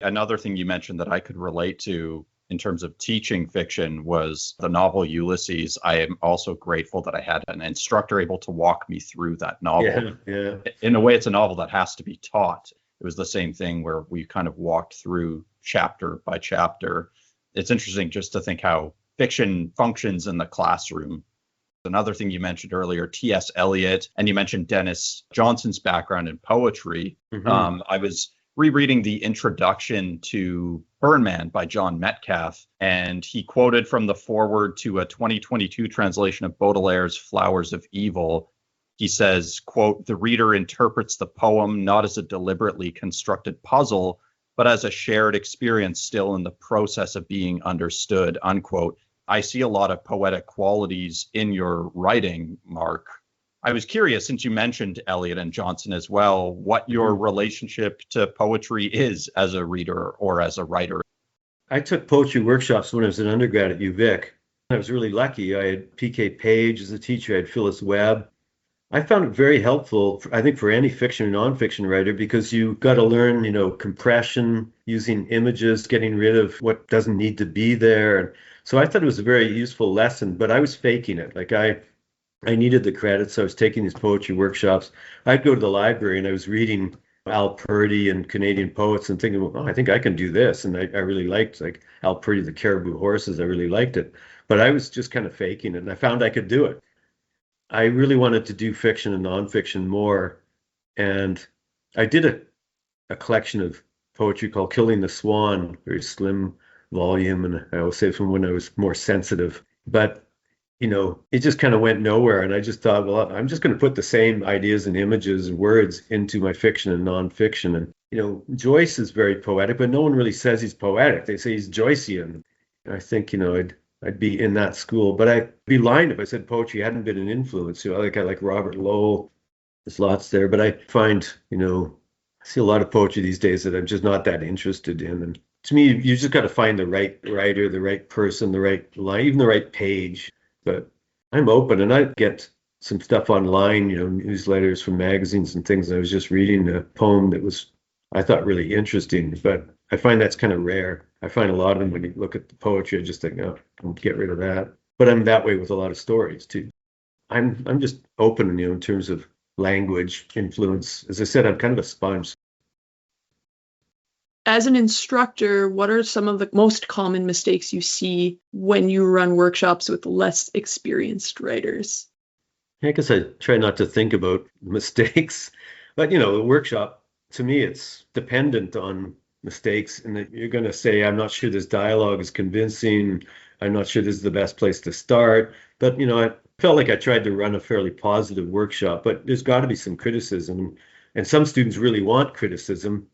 Another thing you mentioned that I could relate to in terms of teaching fiction was the novel Ulysses. I am also grateful that I had an instructor able to walk me through that novel. Yeah. In a way, it's a novel that has to be taught. It was the same thing where we kind of walked through chapter by chapter. It's interesting just to think how fiction functions in the classroom. Another thing you mentioned earlier, T.S. Eliot, and you mentioned Denis Johnson's background in poetry. Mm-hmm. I was rereading the introduction to Burn Man by John Metcalfe, and he quoted from the foreword to a 2022 translation of Baudelaire's Flowers of Evil. He says, quote, "The reader interprets the poem not as a deliberately constructed puzzle, but as a shared experience still in the process of being understood," unquote. I see a lot of poetic qualities in your writing, Mark. I was curious, since you mentioned Eliot and Johnson as well, what your relationship to poetry is as a reader or as a writer. I took poetry workshops when I was an undergrad at UVic. I was really lucky. I had P.K. Page as a teacher. I had Phyllis Webb. I found it very helpful, I think, for any fiction or nonfiction writer, because you got to learn, compression, using images, getting rid of what doesn't need to be there. So I thought it was a very useful lesson, but I was faking it. Like I needed the credits. So I was taking these poetry workshops. I'd go to the library and I was reading Al Purdy and Canadian poets and thinking, well, I think I can do this. And I really liked like Al Purdy, The Caribou Horses. I really liked it, but I was just kind of faking it, and I found I could do it. I really wanted to do fiction and nonfiction more. And I did a collection of poetry called Killing the Swan, very slim volume. And I will say from when I was more sensitive, but it just kind of went nowhere. And I just thought, well, I'm just going to put the same ideas and images and words into my fiction and nonfiction. And, Joyce is very poetic, but no one really says he's poetic. They say he's Joycean. I think, I'd be in that school, but I'd be lying if I said poetry hadn't been an influence. I like Robert Lowell. There's lots there, but I find, I see a lot of poetry these days that I'm just not that interested in. And to me, you just got to find the right writer, the right person, the right line, even the right page. But I'm open, and I get some stuff online, newsletters from magazines and things. I was just reading a poem that was, I thought, really interesting, but I find that's kind of rare. I find a lot of them, when you look at the poetry, I just think, oh, I'll get rid of that. But I'm that way with a lot of stories too. I'm just open, in terms of language influence. As I said, I'm kind of a sponge. As an instructor, what are some of the most common mistakes you see when you run workshops with less experienced writers? I guess I try not to think about mistakes, but the workshop, to me, it's dependent on mistakes, and that you're going to say, I'm not sure this dialogue is convincing. I'm not sure this is the best place to start. But, I felt like I tried to run a fairly positive workshop, but there's got to be some criticism. And some students really want criticism.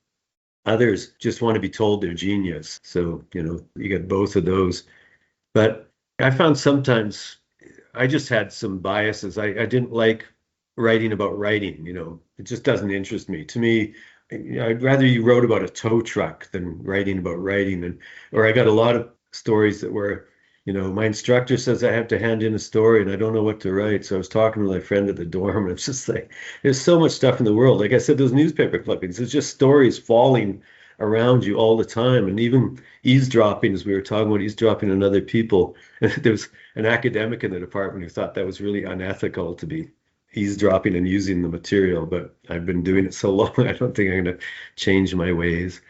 Others just want to be told they're genius. So, you get both of those. But I found sometimes I just had some biases. I didn't like writing about writing, it just doesn't interest me. To me, I'd rather you wrote about a tow truck than writing about writing. Or I got a lot of stories that were, my instructor says I have to hand in a story and I don't know what to write. So I was talking to my friend at the dorm, and it's just like, there's so much stuff in the world. Like I said, those newspaper clippings, it's just stories falling around you all the time. And even eavesdropping, as we were talking about eavesdropping on other people. There was an academic in the department who thought that was really unethical to be eavesdropping and using the material, but I've been doing it so long, I don't think I'm going to change my ways.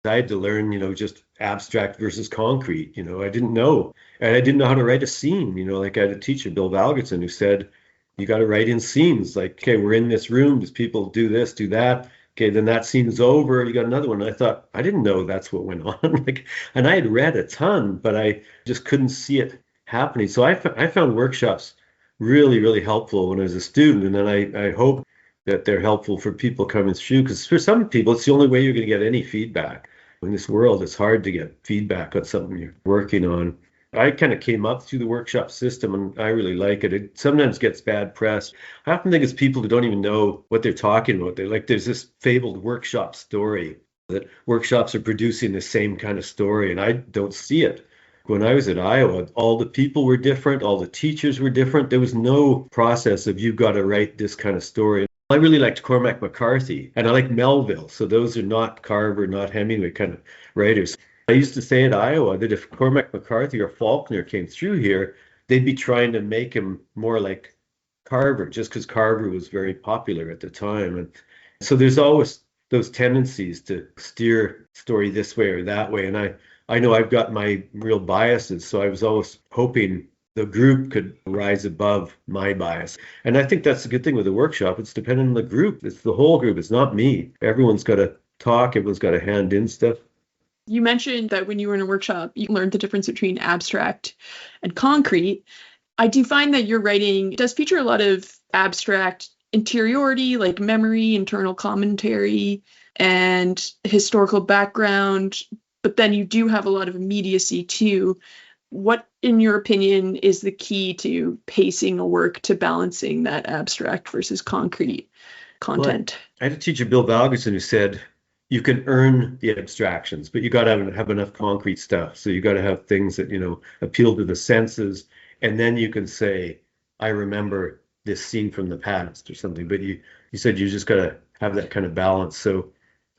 I had to learn, just abstract versus concrete. I didn't know. And I didn't know how to write a scene. Like I had a teacher, Bill Valgerson, who said, you got to write in scenes. Like, okay, we're in this room. Does people do this, do that? Okay, then that scene is over. You got another one. And I thought, I didn't know that's what went on. And I had read a ton, but I just couldn't see it happening. So I found workshops really, really helpful when I was a student. And then I hope that they're helpful for people coming through, because for some people, it's the only way you're going to get any feedback. In this world, it's hard to get feedback on something you're working on. I kind of came up through the workshop system, and I really like it. It sometimes gets bad press. I often think it's people who don't even know what they're talking about. There's this fabled workshop story that workshops are producing the same kind of story, and I don't see it. When I was at Iowa, all the people were different, all the teachers were different. There was no process of you've got to write this kind of story. I really liked Cormac McCarthy, and I like Melville. So those are not Carver, not Hemingway kind of writers. I used to say at Iowa that if Cormac McCarthy or Faulkner came through here, they'd be trying to make him more like Carver, just because Carver was very popular at the time. And so there's always those tendencies to steer story this way or that way. And I know I've got my real biases, so I was always hoping the group could rise above my bias. And I think that's a good thing with the workshop. It's dependent on the group. It's the whole group. It's not me. Everyone's got to talk. Everyone's got to hand in stuff. You mentioned that when you were in a workshop, you learned the difference between abstract and concrete. I do find that your writing does feature a lot of abstract interiority, like memory, internal commentary, and historical background. But then you do have a lot of immediacy too. What, in your opinion, is the key to pacing a work to balancing that abstract versus concrete content? Well, I had a teacher, Bill Valgerson, who said, you can earn the abstractions, but you got to have enough concrete stuff. So you got to have things that, appeal to the senses. And then you can say, I remember this scene from the past or something. But you said you just got to have that kind of balance. So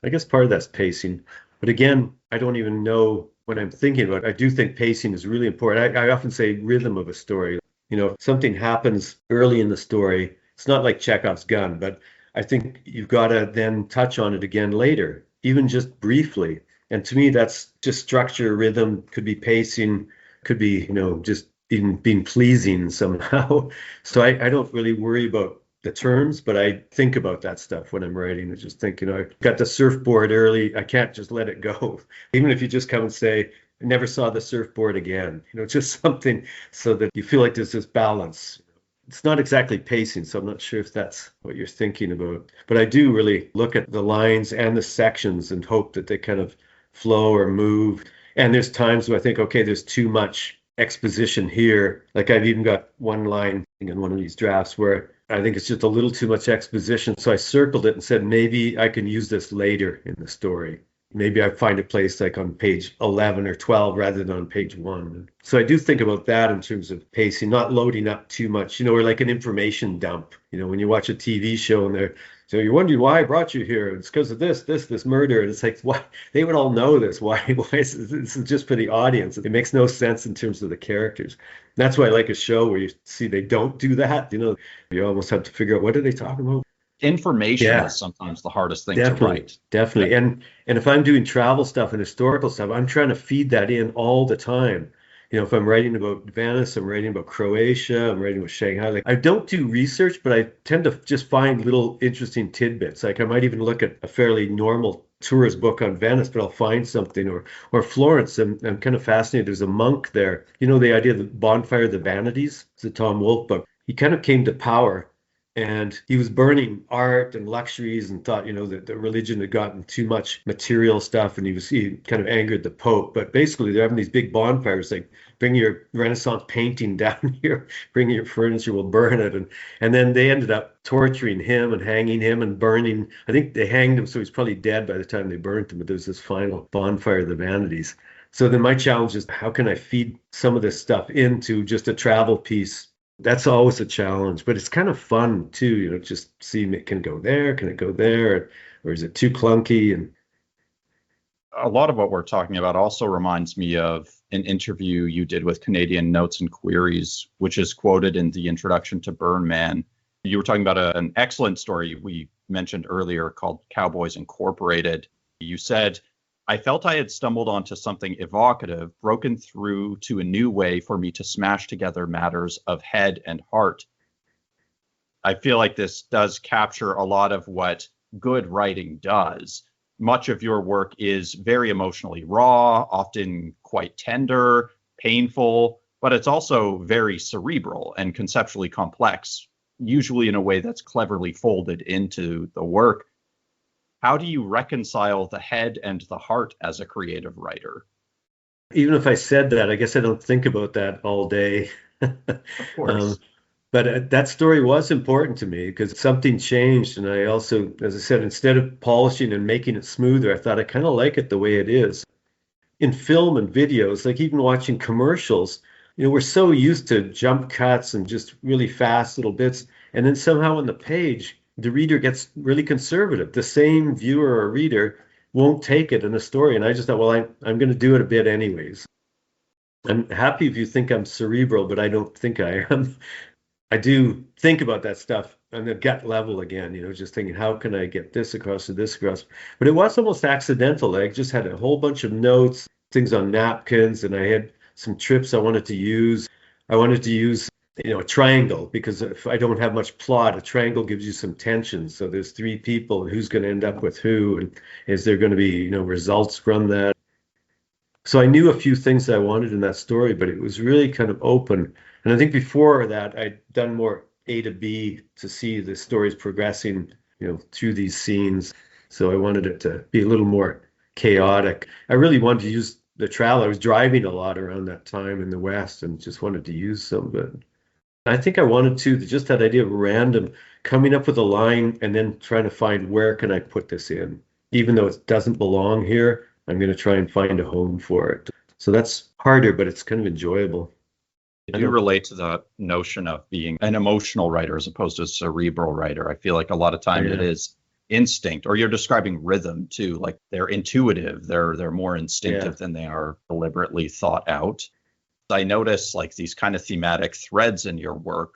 I guess part of that's pacing. But again, I don't even know what I'm thinking about. I do think pacing is really important. I often say rhythm of a story. If something happens early in the story, it's not like Chekhov's gun, but I think you've got to then touch on it again later, even just briefly. And to me, that's just structure, rhythm, could be pacing, could be, just even being pleasing somehow. So I don't really worry about the terms, but I think about that stuff when I'm writing. I just think, I got the surfboard early. I can't just let it go. Even if you just come and say, I never saw the surfboard again, just something so that you feel like there's this balance. It's not exactly pacing, so I'm not sure if that's what you're thinking about. But I do really look at the lines and the sections and hope that they kind of flow or move. And there's times where I think, okay, there's too much exposition here. Like I've even got one line in one of these drafts where I think it's just a little too much exposition. So I circled it and said, maybe I can use this later in the story. Maybe I find a place like on page 11 or 12 rather than on page 1. So I do think about that in terms of pacing, not loading up too much, or like an information dump. When you watch a TV show and so you're wondering why I brought you here. It's because of this murder. And it's like, why? They would all know this. Why is this is just for the audience? It makes no sense in terms of the characters. And that's why I like a show where you see they don't do that. You almost have to figure out, what are they talking about? Information is sometimes the hardest thing to write. Definitely. And if I'm doing travel stuff and historical stuff, I'm trying to feed that in all the time. If I'm writing about Venice, I'm writing about Croatia, I'm writing about Shanghai. Like I don't do research, but I tend to just find little interesting tidbits. Like I might even look at a fairly normal tourist book on Venice, but I'll find something or Florence. I'm kind of fascinated. There's a monk there. The idea of the Bonfire of the Vanities. It's a Tom Wolfe book. He kind of came to power. And he was burning art and luxuries and thought, that the religion had gotten too much material stuff. And he kind of angered the Pope. But basically, they're having these big bonfires, like bring your Renaissance painting down here, bring your furniture, we'll burn it. And then they ended up torturing him and hanging him and burning. I think they hanged him, so he's probably dead by the time they burnt him. But there was this final bonfire of the vanities. So then my challenge is, how can I feed some of this stuff into just a travel piece? That's always a challenge, but it's kind of fun too, just seeing it can go there, can it go there, or is it too clunky? And a lot of what we're talking about also reminds me of an interview you did with Canadian Notes and Queries, which is quoted in the introduction to Burn Man. You were talking about an excellent story we mentioned earlier called Cowboys Incorporated. You said, I felt I had stumbled onto something evocative, broken through to a new way for me to smash together matters of head and heart. I feel like this does capture a lot of what good writing does. Much of your work is very emotionally raw, often quite tender, painful, but it's also very cerebral and conceptually complex, usually in a way that's cleverly folded into the work. How do you reconcile the head and the heart as a creative writer? Even if I said that, I guess I don't think about that all day. Of course. But that story was important to me because something changed. And I also, as I said, instead of polishing and making it smoother, I thought I kind of like it the way it is. In film and videos, like even watching commercials, we're so used to jump cuts and just really fast little bits. And then somehow on the page, the reader gets really conservative. The same viewer or reader won't take it in a story. And I just thought, well, I'm going to do it a bit anyways. I'm happy if you think I'm cerebral, but I don't think I am. I do think about that stuff on the gut level again, just thinking, how can I get this across to this across? But it was almost accidental. I just had a whole bunch of notes, things on napkins, and I had some trips I wanted to use. I wanted to use, a triangle, because if I don't have much plot, a triangle gives you some tension. So there's three people, who's going to end up with who, and is there going to be, results from that? So I knew a few things I wanted in that story, but it was really kind of open. And I think before that, I'd done more A to B to see the stories progressing, through these scenes. So I wanted it to be a little more chaotic. I really wanted to use the travel. I was driving a lot around that time in the West and just wanted to use some of it. I think I wanted to, just that idea of random, coming up with a line and then trying to find where can I put this in. Even though it doesn't belong here, I'm going to try and find a home for it. So that's harder, but it's kind of enjoyable. I do relate to the notion of being an emotional writer as opposed to a cerebral writer. I feel like a lot of times it is instinct, or you're describing rhythm too. Like they're intuitive, they're more instinctive than they are deliberately thought out. I notice like these kind of thematic threads in your work.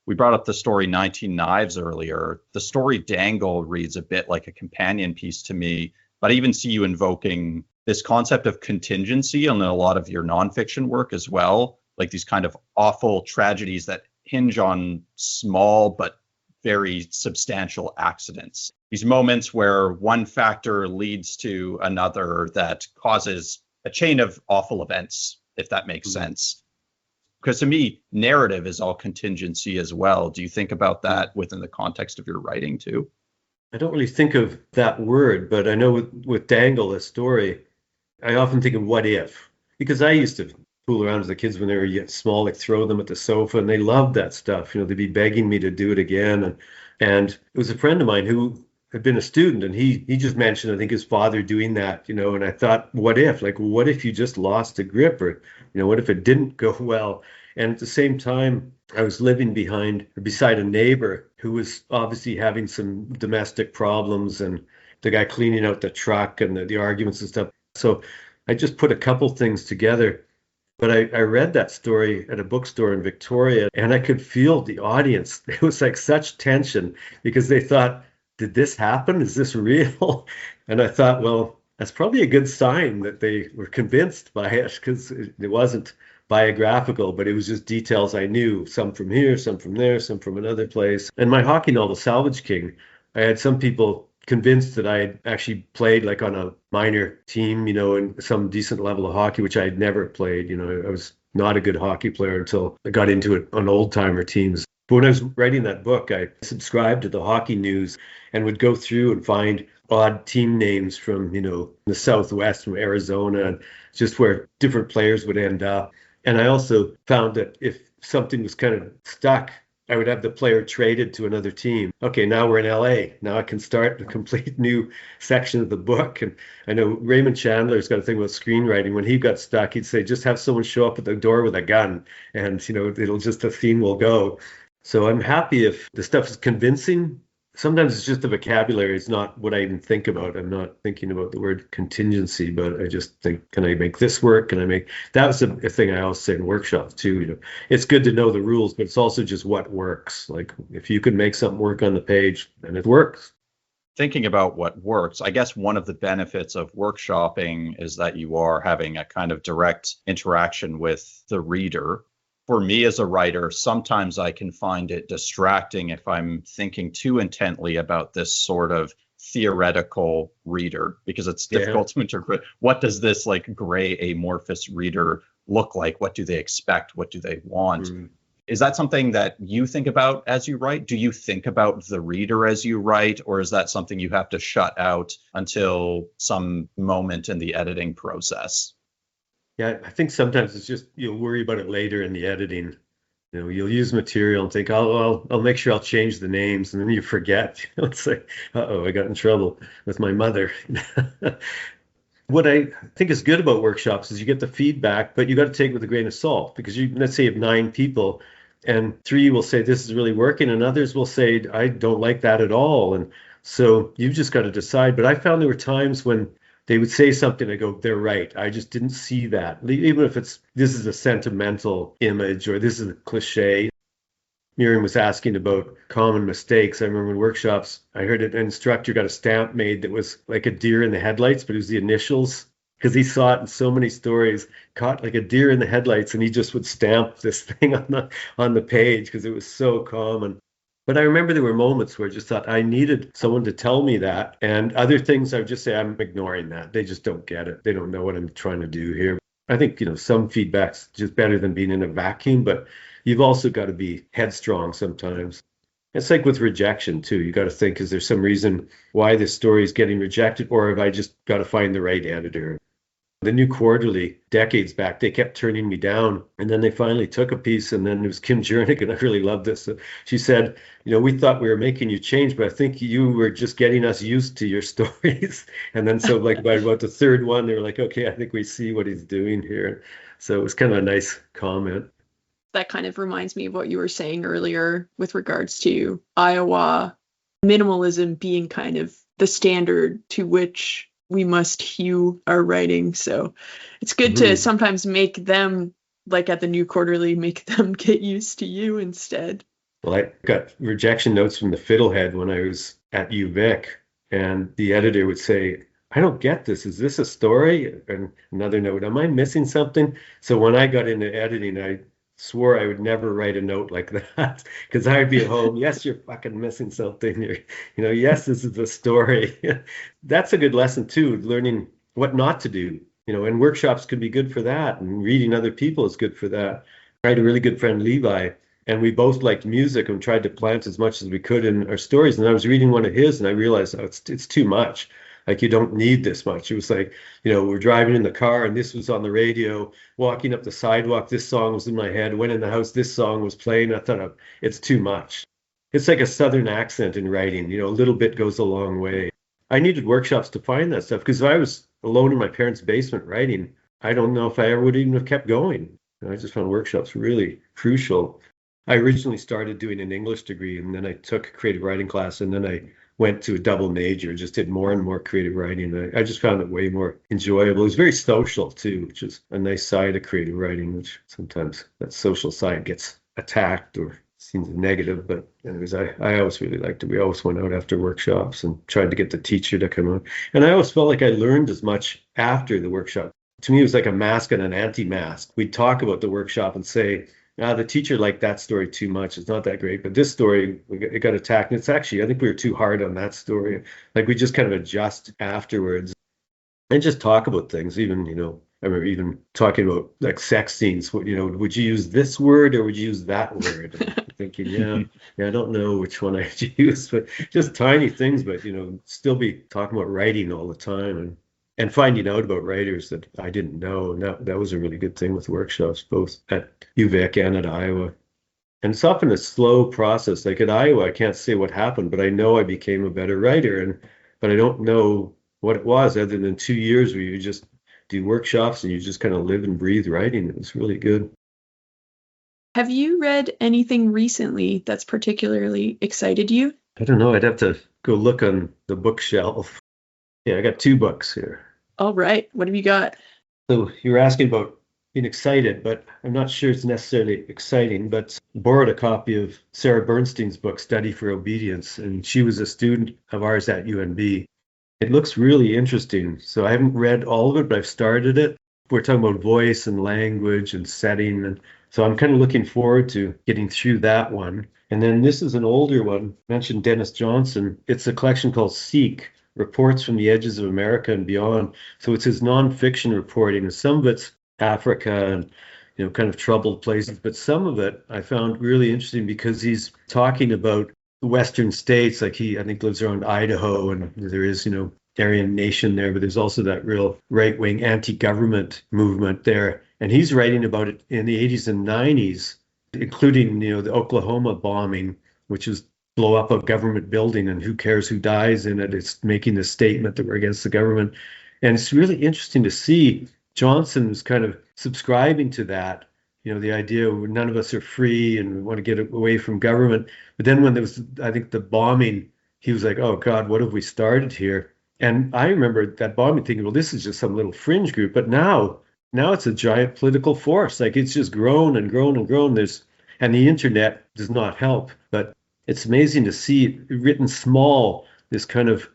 We brought up the story 19 Knives earlier. The story Dangle reads a bit like a companion piece to me, but I even see you invoking this concept of contingency in a lot of your nonfiction work as well. Like these kind of awful tragedies that hinge on small but very substantial accidents. These moments where one factor leads to another that causes a chain of awful events, if that makes sense. Because to me, narrative is all contingency as well. Do you think about that within the context of your writing too? I don't really think of that word, but I know with Dangle, the story, I often think of what if. Because I used to fool around with the kids when they were yet small, like throw them at the sofa, and they loved that stuff. They'd be begging me to do it again. And it was a friend of mine who had been a student, and he just mentioned, I think, his father doing that, and I thought, what if? Like, what if you just lost a grip, or, what if it didn't go well? And at the same time, I was living beside a neighbor who was obviously having some domestic problems, and the guy cleaning out the truck and the arguments and stuff. So I just put a couple things together. But I read that story at a bookstore in Victoria, and I could feel the audience. It was like such tension because they thought, did this happen? Is this real? And I thought, well, that's probably a good sign that they were convinced by it, because it wasn't biographical, but it was just details I knew, some from here, some from there, some from another place. And my hockey novel, Salvage King, I had some people convinced that I had actually played like on a minor team, in some decent level of hockey, which I had never played. I was not a good hockey player until I got into it on old timer teams. But when I was writing that book, I subscribed to the Hockey News and would go through and find odd team names from, the Southwest, from Arizona, and just where different players would end up. And I also found that if something was kind of stuck, I would have the player traded to another team. Okay, now we're in LA. Now I can start a complete new section of the book. And I know Raymond Chandler's got a thing about screenwriting. When he got stuck, he'd say, just have someone show up at the door with a gun, and, the theme will go. So I'm happy if the stuff is convincing sometimes it's just the vocabulary. It's not what I even think about. I'm not thinking about the word contingency, but I just think, can I make this work? Can I make that was a thing I always say in workshops too. It's good to know the rules, but it's also just what works. Like if you can make something work on the page, then it works. Thinking about what works, I guess one of the benefits of workshopping is that you are having a kind of direct interaction with the reader. For me as a writer, sometimes I can find it distracting if I'm thinking too intently about this sort of theoretical reader, because it's difficult to interpret. What does this like gray amorphous reader look like? What do they expect? What do they want? Is that something that you think about as you write? Do you think about the reader as you write, or is that something you have to shut out until some moment in the editing process? Yeah, I think sometimes it's just you'll worry about it later in the editing. You'll use material and think, oh, I'll make sure I'll change the names, and then you forget. It's like, uh-oh, I got in trouble with my mother. What I think is good about workshops is you get the feedback, but you got to take it with a grain of salt, because let's say you have 9 people and 3 will say this is really working and others will say I don't like that at all. And so you've just got to decide. But I found there were times when they would say something, I go, they're right. I just didn't see that. Even if this is a sentimental image or this is a cliche. Miriam was asking about common mistakes. I remember in workshops, I heard an instructor got a stamp made that was like a deer in the headlights, but it was the initials, because he saw it in so many stories, caught like a deer in the headlights, and he just would stamp this thing on the page because it was so common. But I remember there were moments where I just thought I needed someone to tell me that. And other things I would just say, I'm ignoring that. They just don't get it. They don't know what I'm trying to do here. I think, some feedback's just better than being in a vacuum, but you've also got to be headstrong sometimes. It's like with rejection too. You got to think, is there some reason why this story is getting rejected, or have I just got to find the right editor? The New Quarterly, decades back, they kept turning me down. And then they finally took a piece, and then it was Kim Jernick, and I really loved this. So she said, we thought we were making you change, but I think you were just getting us used to your stories. And then so like by about the third one, they were like, okay, I think we see what he's doing here. So it was kind of a nice comment. That kind of reminds me of what you were saying earlier with regards to Iowa minimalism being kind of the standard to which we must hew our writing. So it's good to sometimes make them, like at the New Quarterly, make them get used to you instead. Well, I got rejection notes from the Fiddlehead when I was at U.S.A, and the editor would say, I don't get this. Is this a story? And another note, am I missing something? So when I got into editing, I swore I would never write a note like that, because I would be at home. Yes, you're fucking missing something. Yes, this is a story. That's a good lesson too, learning what not to do. And workshops can be good for that, and reading other people is good for that. I had a really good friend, Levi, and we both liked music and tried to plant as much as we could in our stories. And I was reading one of his, and I realized, it's too much. Like, you don't need this much. It was like, we're driving in the car and this was on the radio, walking up the sidewalk, this song was in my head, went in the house, this song was playing. I thought, it's too much. It's like a Southern accent in writing, a little bit goes a long way. I needed workshops to find that stuff, because if I was alone in my parents' basement writing, I don't know if I ever would even have kept going. I just found workshops really crucial. I originally started doing an English degree, and then I took a creative writing class, and then I went to a double major, just did more and more creative writing. I just found it way more enjoyable. It was very social too, which is a nice side of creative writing, which sometimes that social side gets attacked or seems negative. But anyways, I always really liked it. We always went out after workshops and tried to get the teacher to come out. And I always felt like I learned as much after the workshop. To me, it was like a mask and an anti-mask. We'd talk about the workshop and say, the teacher liked that story too much. It's not that great. But this story, it got attacked. And it's actually, I think we were too hard on that story. Like, we just kind of adjust afterwards and just talk about things. Even, I remember even talking about like sex scenes. Would you use this word or would you use that word? And thinking, yeah, I don't know which one I'd use, but just tiny things. But, still be talking about writing all the time and finding out about writers that I didn't know. And that was a really good thing with workshops, both at U.S.A and at Iowa. And it's often a slow process. Like at Iowa, I can't say what happened, but I know I became a better writer. But I don't know what it was, other than 2 years where you just do workshops and you just kind of live and breathe writing. It was really good. Have you read anything recently that's particularly excited you? I don't know. I'd have to go look on the bookshelf. Yeah, I got two books here. All right. What have you got? So you were asking about being excited, but I'm not sure it's necessarily exciting, but borrowed a copy of Sarah Bernstein's book, Study for Obedience, and she was a student of ours at UNB. It looks really interesting. So I haven't read all of it, but I've started it. We're talking about voice and language and setting. And so I'm kind of looking forward to getting through that one. And then this is an older one. I mentioned Denis Johnson. It's a collection called Seek, Reports from the Edges of America and Beyond. So it's his nonfiction reporting. And some of it's Africa and kind of troubled places, but some of it I found really interesting because he's talking about the Western states. Like I think lives around Idaho, and there is, Aryan nation there, but there's also that real right-wing anti-government movement there. And he's writing about it in the 80s and 90s, including, the Oklahoma bombing, which was blow up a government building, and who cares who dies in it. It's making a statement that we're against the government. And it's really interesting to see Johnson's kind of subscribing to that, the idea none of us are free and we want to get away from government. But then when there was, I think, the bombing, he was like, oh God, what have we started here? And I remember that bombing thinking, well, this is just some little fringe group. But now it's a giant political force. Like it's just grown and grown and grown. And the internet does not help. But it's amazing to see written small, this kind of,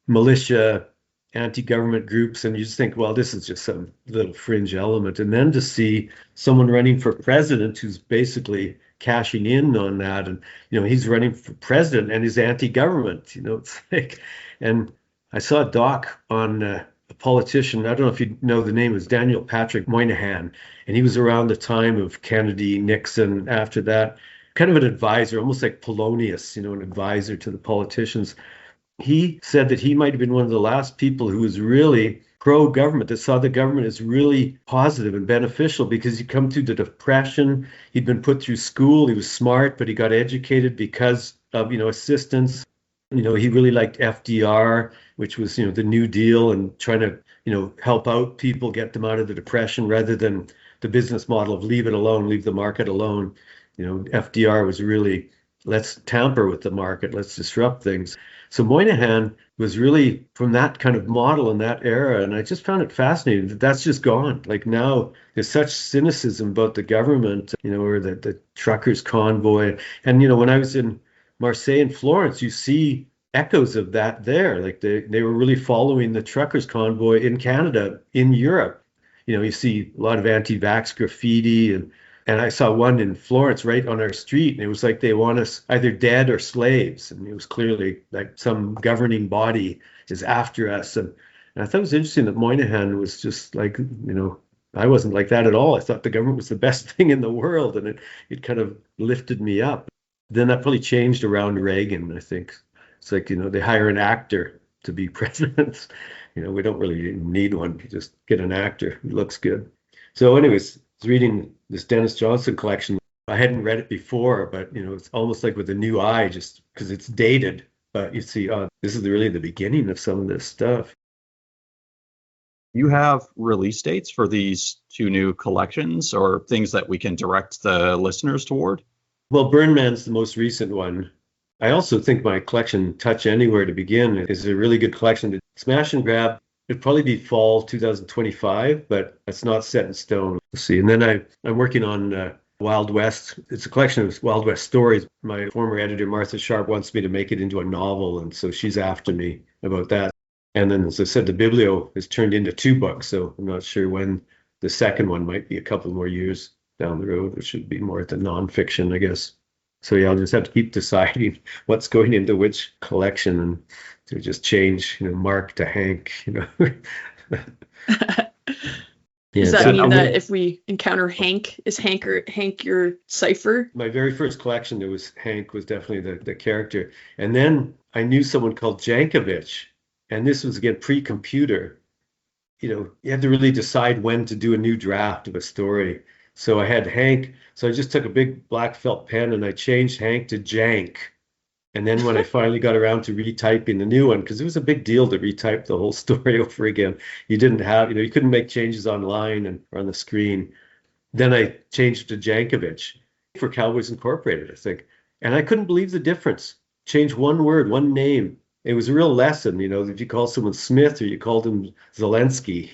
militia, anti-government groups, and you just think, well, this is just some little fringe element. And then to see someone running for president who's basically cashing in on that, and he's running for president and is anti-government. It's like, and I saw a doc on a politician. I don't know if you know the name. Is Daniel Patrick Moynihan, and he was around the time of Kennedy, Nixon. After that, kind of an advisor, almost like Polonius, an advisor to the politicians. He said that he might have been one of the last people who was really pro-government, that saw the government as really positive and beneficial, because he'd come through the Depression, he'd been put through school, he was smart, but he got educated because of, assistance. He really liked FDR, which was, the New Deal, and trying to, help out people, get them out of the Depression, rather than the business model of leave it alone, leave the market alone. FDR was really, let's tamper with the market, let's disrupt things. So Moynihan was really from that kind of model in that era. And I just found it fascinating that that's just gone. Like now there's such cynicism about the government, or the truckers convoy. And, when I was in Marseille and Florence, you see echoes of that there. Like they were really following the truckers convoy in Canada, in Europe. You see a lot of anti-vax graffiti, and I saw one in Florence right on our street, and it was like they want us either dead or slaves. And it was clearly like some governing body is after us. And I thought it was interesting that Moynihan was just like, I wasn't like that at all. I thought the government was the best thing in the world, and it kind of lifted me up. Then that probably changed around Reagan, I think. It's like, they hire an actor to be president. We don't really need one. You just get an actor who looks good. So anyways, I was reading this Denis Johnson collection. I hadn't read it before, but it's almost like with a new eye, just because it's dated. But you see, this is really the beginning of some of this stuff. You have release dates for these two new collections, or things that we can direct the listeners toward? Well, Burn Man's the most recent one. I also think my collection, Touch Anywhere to Begin, is a really good collection. Smash and grab. It'd probably be fall 2025, but it's not set in stone. We'll see. And then I'm working on Wild West. It's a collection of Wild West stories. My former editor, Martha Sharp, wants me to make it into a novel, and so she's after me about that. And then, as I said, the Biblio is turned into 2 books, so I'm not sure when the second one might be. A couple more years down the road, which should be more at the nonfiction, I guess. So yeah, I'll just have to keep deciding what's going into which collection, and to just change, Mark to Hank, Yeah, does that mean that if we encounter Hank, is Hank your cipher? My very first collection, there was Hank was definitely the character. And then I knew someone called Jankovic, and this was, again, pre-computer. You had to really decide when to do a new draft of a story. So I had Hank, so I just took a big black felt pen and I changed Hank to Jank. And then when I finally got around to retyping the new one, because it was a big deal to retype the whole story over again. You didn't have, you couldn't make changes online or on the screen. Then I changed to Jankovic for Cowboys Incorporated, I think. And I couldn't believe the difference. Change one word, one name. It was a real lesson, if you call someone Smith or you called him Zelensky,